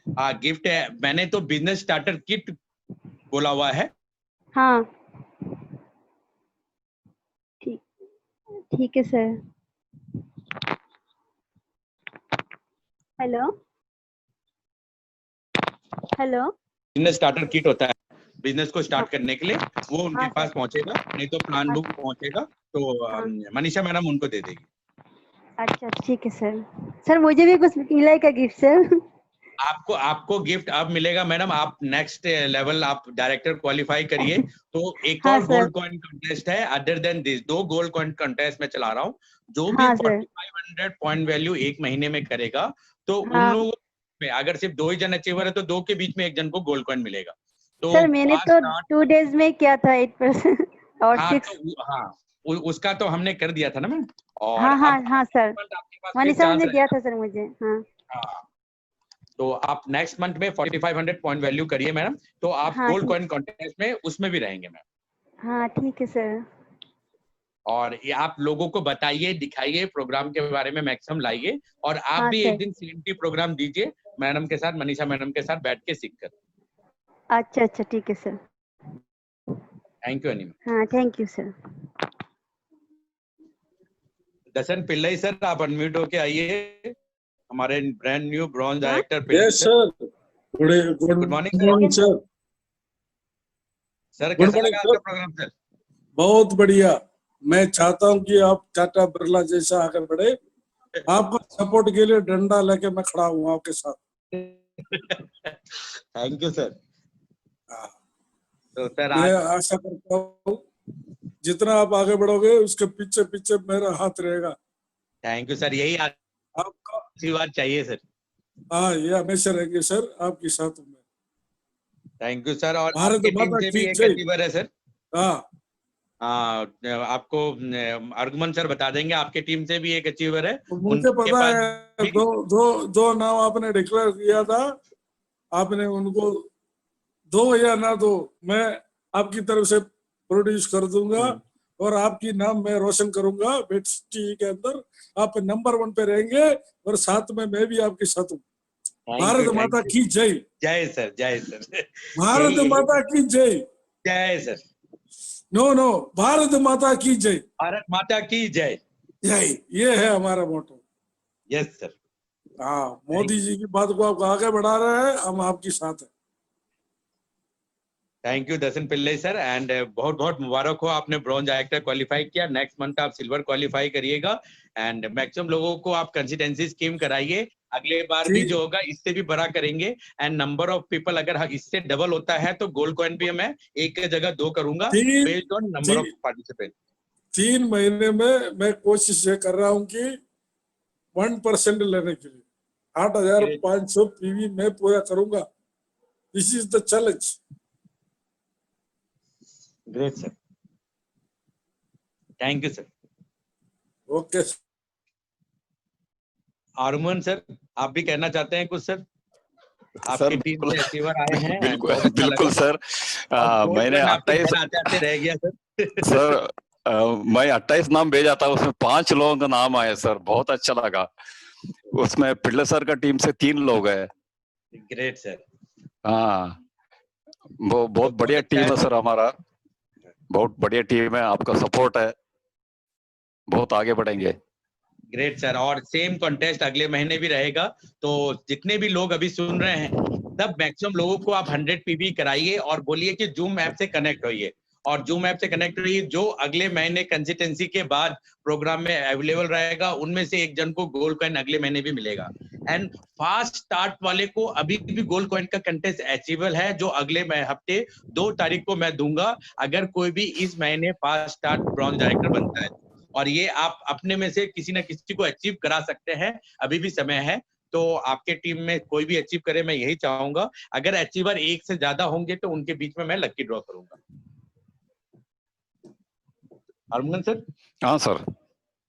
हाँ गिफ्ट है, मैंने तो बिजनेस स्टार्टर किट बोला हुआ है। हाँ ठीक है sir. Hello hello. Business starter kit होता है बिजनेस को स्टार्ट करने के लिए, वो उनके हाँ, पास पहुंचेगा, नहीं तो प्लान बुक पहुंचेगा, तो मनीषा मैडम उनको दे देगी। अच्छा ठीक है सर। सर मुझे भी कुछ मिला है क्या गिफ्ट सर? आपको गिफ्ट अब मिलेगा मैडम। आप नेक्स्ट लेवल आप डायरेक्टर क्वालिफाई करिए तो एक हाँ, और सर। गोल्ड कॉइन कंटेस्ट है। Other than this 2 gold coin contest में चला रहा हूँ। जो भी हाँ, सर। 4500 पॉइंट वैल्यू एक महीने में करेगा तो उन हाँ। लोगों में अगर सिर्फ 2 ही जन अचीवर है तो 2 के बीच में एक जन को गोल्ड कॉइन मिलेगा। तो सर मैंने तो 2 डेज में किया था 8% और हाँ 6। तो हाँ उसका तो हमने कर दिया था ना मैम। और हाँ हाँ अब हाँ सर, आपके पास मनीषा चांस ने दिया रहेगा। था सर मुझे। हाँ हाँ तो आप नेक्स्ट मंथ में 4500 पॉइंट वैल्यू करिए मैडम, तो आप हाँ, गोल्ड ठीक। कॉइन कॉन्टेस्ट में उसमें भी रहेंगे मैम। हाँ ठीक है सर। और ये आप लोगों को बताइए, दिखाइए, प्रोग्राम के बारे में मैक्सिमम लाइए। और आप हाँ, भी सर। एक दिन CMT प्रोग्राम दीजिए मैडम के साथ, मनीषा मैडम के साथ बैठ के सीख कर। अच्छा अच्छा ठीक है सर। थैंक यू अनिमा। हाँ thank you sir. Darshan Pillai sir, आप अनम्यूट होके आइए। हमारे brand new bronze director Yes, sir. Good morning sir. Sir. Good कैसा morning, लगा sir. आपका प्रोग्राम सर? बहुत बढ़िया। मैं चाहता हूं कि आप टाटा बिरला जैसा आगे बढ़े। आपका सपोर्ट के लिए डंडा लेके मैं खड़ा हूं आपके साथ। Thank you sir. तो सर मैं आज आशा करता हूं जितना आप आगे बढ़ोगे उसके पीछे पीछे मेरा हाथ रहेगा। थैंक यू सर, यही आपका आशीर्वाद चाहिए सर। हाँ, ये हमेशा रहेंगे सर आपके साथ में। Thank you sir. और भारत आपकी टीम माता से भी की एक जय। अचीवर है सर। हाँ, आपको अर्गुमन सर बता देंगे, आपके टीम से भी एक अचीवर है। मुझे उनके पता पास है। दो नाम आपने डिक्लेयर किया था। आपने उनको दो या ना दो, मैं आपकी तरफ से प्रोड्यूस कर दूंगा और आपकी नाम मैं रोशन करूंगा बेटी के अंदर। आप नंबर 1 पे रहेंगे और साथ में मैं भी आपके साथ हूँ। भारत माता की जय। जय सर, जय सर। भारत माता की जय। जय सर। नो, भारत माता की जय। भारत माता की जय। जय, ये है हमारा मोटो। Yes sir. हाँ, मोदी जी की बात को आप आगे बढ़ा रहे हैं, हम आपके साथ हैं। Thank you Darshan Pillai sir. And बहुत बहुत मुबारक हो, आपने ब्रॉन्ज डायरेक्टर क्वालिफाई किया। नेक्स्ट मंथ आप सिल्वर क्वालिफाई करिएगा। एंड मैक्सिमम लोगों को आप कंसिस्टेंसी स्कीम कराइए। अगले बार भी जो होगा इससे भी बड़ा करेंगे। एंड नंबर ऑफ पीपल अगर इससे डबल होता है तो गोल्ड कॉइन भी मैं एक की जगह 2 करूंगा based on number of participant. 3 महीने में मैं कोशिश ये कर रहा हूँ कि 1% लेने के लिए 8500 PV मैं पूरा करूंगा। This is the challenge. Great sir, thank you sir. Okay Arman sir, आप भी कहना चाहते हैं कुछ सर? सर आपकी टीम से अचीवर आए हैं, बिल्कुल बहुत अच्छा बिल्कुल लगा। सर। और मैंने आपके 28 घर आते आते रह गया सर। सर मैं 28 नाम भेजा था, उसमें 5 लोगों का नाम आया सर, बहुत अच्छा लगा। उसमें पिल्ले सर का टीम से 3 लोग हैं। Great sir. हाँ, वो बहुत बढ़िया अच्छा टीम है है सर हमारा, बहुत बढ़िया टीम है, आपका सपोर्ट है, बहुत आगे बढ़ेंगे। Great sir. और सेम कॉन्टेस्ट अगले महीने भी रहेगा, तो जितने भी लोग अभी सुन रहे हैं तब मैक्सिमम लोगों को आप 100 पीवी कराइए और बोलिए कि जूम ऐप से कनेक्ट होइए, और जूम ऐप से कनेक्ट रहिए। जो अगले महीने कंसिस्टेंसी के बाद प्रोग्राम में अवेलेबल रहेगा उनमें से एक जन को गोल्ड कॉइन अगले महीने भी मिलेगा। एंड फास्ट स्टार्ट वाले को अभी भी गोल्ड कॉइन का कंटेस्ट अचीवेबल है, जो अगले हफ्ते 2 तारीख को मैं दूंगा, अगर कोई भी इस महीने फास्ट स्टार्ट ब्रॉन्ज डायरेक्टर बनता है। और ये आप अपने में से किसी ना किसी को अचीव करा सकते हैं, अभी भी समय है। तो आपके टीम में कोई भी अचीव करे, मैं यही चाहूंगा। अगर अचीवर 1 से ज्यादा होंगे तो उनके बीच में मैं लकी ड्रॉ करूंगा। हरमन सर? हाँ सर।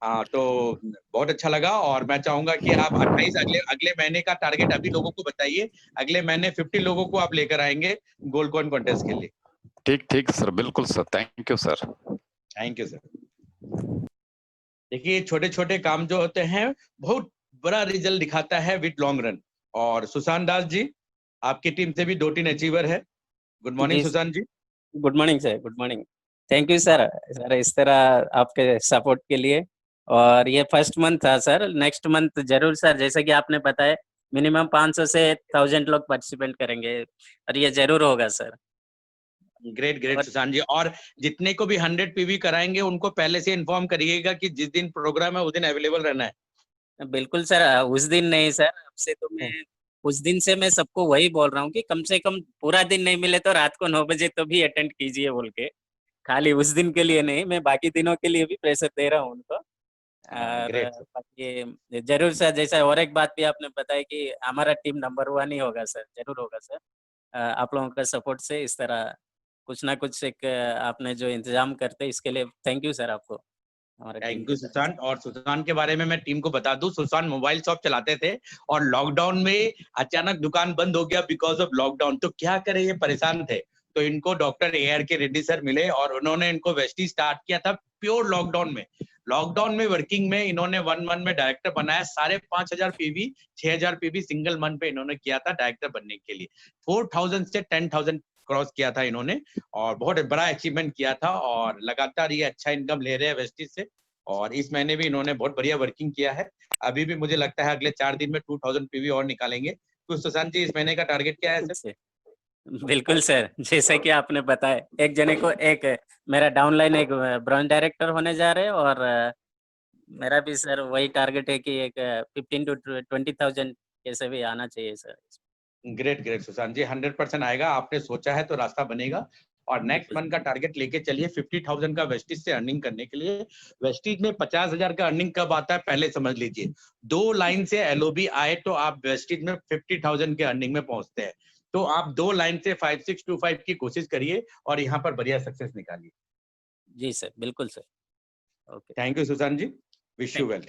हाँ, तो बहुत अच्छा लगा, और मैं चाहूंगा कि आप 28 अगले महीने का टारगेट अभी लोगों को बताइए। अगले महीने 50 लोगों को आप लेकर आएंगे गोल्ड कॉइन कॉन्टेस्ट के लिए। ठीक ठीक सर, बिल्कुल sir, thank you sir. Thank you sir. देखिए, छोटे छोटे काम जो होते हैं बहुत बड़ा रिजल्ट दिखाता है विद लॉन्ग रन। और सुशांत दास जी, आपकी टीम से भी 2-3 अचीवर है। Good morning Sushant ji. Good morning sir, good morning. Thank you sir इस तरह आपके सपोर्ट के लिए। और ये फर्स्ट मंथ था सर, नेक्स्ट मंथ जरूर सर, जैसे कि आपने बताया मिनिमम 500 से 1000 लोग पार्टिसिपेट करेंगे, और ये जरूर होगा सर। ग्रेट ग्रेट सुशांत जी। और जितने को भी 100 पीवी कराएंगे उनको पहले से इन्फॉर्म करिएगा कि जिस दिन प्रोग्राम है उस दिन अवेलेबल रहना है। बिल्कुल सर, उस दिन नहीं सर, अब से तो मैं उस दिन से मैं सबको वही बोल रहा हूँ कि कम से कम पूरा दिन नहीं मिले तो रात को 9 बजे तो भी अटेंड कीजिए बोल के, खाली उस दिन के लिए नहीं, मैं बाकी दिनों के लिए भी प्रेशर दे रहा हूँ उनको। और बाकी जरूर सर, जैसा और एक बात भी आपने बताया कि हमारा टीम नंबर 1 ही होगा सर, जरूर होगा सर। आप लोगों का सपोर्ट से इस तरह कुछ ना कुछ एक आपने जो इंतजाम करते इसके लिए थैंक यू सर आपको। Thank you Sushant. और सुशांत के बारे में मैं टीम को बता दूं, सुशांत मोबाइल शॉप चलाते थे और लॉकडाउन में अचानक दुकान बंद हो गया बिकॉज ऑफ लॉकडाउन। तो क्या करे, ये परेशान थे, तो इनको डॉक्टर AR के रेड्डी सर मिले और उन्होंने इनको वेस्टी स्टार्ट किया था प्योर लॉकडाउन में। लॉकडाउन में वर्किंग में इन्होंने 1 मंथ में डायरेक्टर बनाया। 5,500 पीवी, 6,000 पीवी सिंगल मंथ पे इन्होंने किया था डायरेक्टर बनने के लिए। 4,000 से 10,000 क्रॉस किया था इन्होंने, और बहुत बड़ा अचीवमेंट किया था। और लगातार ये अच्छा इनकम ले रहे हैं वेस्टीज से, और इस महीने भी इन्होंने बहुत बढ़िया वर्किंग किया है। अभी भी मुझे लगता है अगले 4 दिन में 2000 पीवी और निकालेंगे। तो सुशांत जी, इस महीने का टारगेट क्या है सर? बिल्कुल सर, जैसे कि आपने बताया, एक जने को एक मेरा डाउनलाइन एक ब्रांच डायरेक्टर होने जा रहे हैं, और मेरा भी सर वही टारगेट है कि एक 15 to 20,000 कैसे भी आना चाहिए सर। ग्रेट ग्रेट सुशांत जी, 100% आएगा। आपने सोचा है तो रास्ता बनेगा। और नेक्स्ट मंथ का टारगेट लेके चलिए 50,000 का वेस्टिज से अर्निंग करने के लिए। वेस्टिज में 50,000 का अर्निंग कब आता है पहले समझ लीजिए। 2 लाइन से LOB आए तो आप वेस्टिज में 50,000 के अर्निंग में पहुंचते हैं। तो आप 2 लाइन से 5625 की कोशिश करिए और यहाँ पर बढ़िया सक्सेस निकालिए। जी सर, बिल्कुल sir. Okay, thank you Sushant ji, wish you well.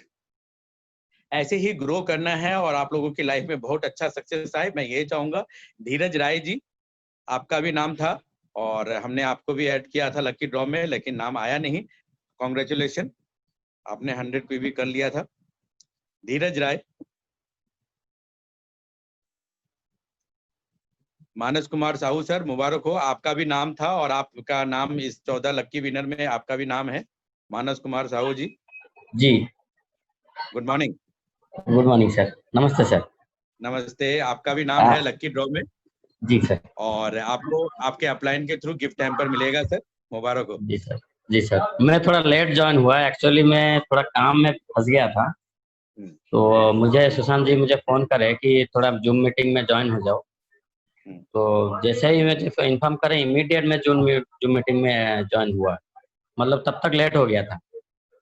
ऐसे ही ग्रो करना है और आप लोगों की लाइफ में बहुत अच्छा सक्सेस आए, मैं ये चाहूंगा। धीरज राय जी, आपका भी नाम था और हमने आपको भी ऐड किया था लकी ड्रॉ में, लेकिन नाम आया नहीं। कॉन्ग्रेचुलेशन, आपने 100 पीवी कर लिया था। धीरज राय। मानस कुमार साहू सर, मुबारक हो, आपका भी नाम था और आपका नाम इस 14 लक्की विनर में आपका भी नाम है। मानस कुमार साहू जी जी, good morning. Good morning sir, नमस्ते सर। नमस्ते, आपका भी नाम है लक्की ड्रॉ में। जी सर। और आपको आपके अपलाइन के थ्रू गिफ्ट हैम्पर मिलेगा सर, मुबारक हो। जी सर। जी सर, मैं थोड़ा लेट ज्वाइन हुआ, एक्चुअली मैं थोड़ा काम में फंस गया था, तो मुझे सुशांत जी मुझे फोन करे कि थोड़ा जूम मीटिंग में ज्वाइन हो जाओ। तो जैसे ही मुझे इन्फॉर्म करें इमीडिएट में जूम मीटिंग में ज्वाइन हुआ, मतलब तब तक लेट हो गया था।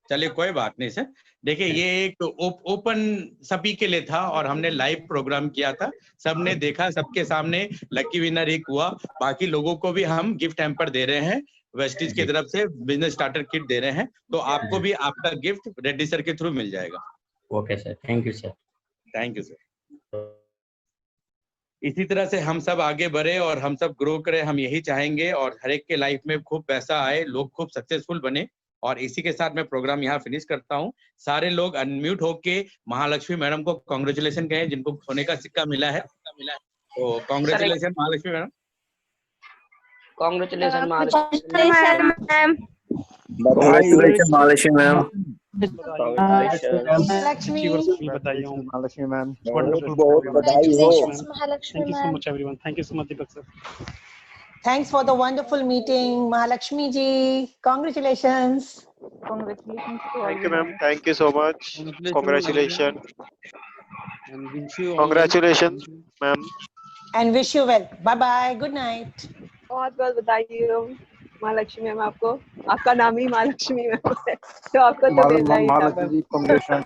चलिए कोई बात नहीं सर। देखिए, ये एक ओपन सभी के लिए था और हमने लाइव प्रोग्राम किया था, सबने देखा, सबके सामने लकी विनर एक हुआ। बाकी लोगों को भी हम गिफ्ट हैम्पर दे रहे हैं, वेस्टिज की तरफ से बिजनेस स्टार्टर किट दे रहे हैं, तो आपको भी आपका गिफ्ट रेड्डी सर के थ्रू मिल जाएगा। Okay sir, thank you sir. Thank you sir. इसी तरह से हम सब आगे बढ़े और हम सब ग्रो करें, हम यही चाहेंगे, और हर एक के लाइफ में खूब पैसा आए, लोग खूब सक्सेसफुल बने। और इसी के साथ मैं प्रोग्राम यहाँ फिनिश करता हूँ। सारे लोग अनम्यूट होके महालक्ष्मी मैडम को कांग्रेचुलेशन कहें, जिनको सोने का सिक्का मिला है। तो congratulation Mahalakshmi madam. Congratulation ma'am. Congratulation Mahalakshmi ma'am. Lakshmi Mahalakshmi ma'am. बहुत बधाई हो। Mahalakshmi ma'am. Thank you so much, Deepak sir. Thanks for the wonderful meeting, Mahalakshmi ji. Congratulations. Congratulations to all Thank you, the ma'am. Thank you so much. Congratulations. And wish you all Congratulations, ma'am. And wish you well. Bye bye. Good night. बहुत बहुत बधाई हो Mahalakshmi ma'am आपको, आपका नाम ही Mahalakshmi ma'am है तो आपको तो मिलना ही था। महालक्ष्मी जी, कांग्रेचुलेशन।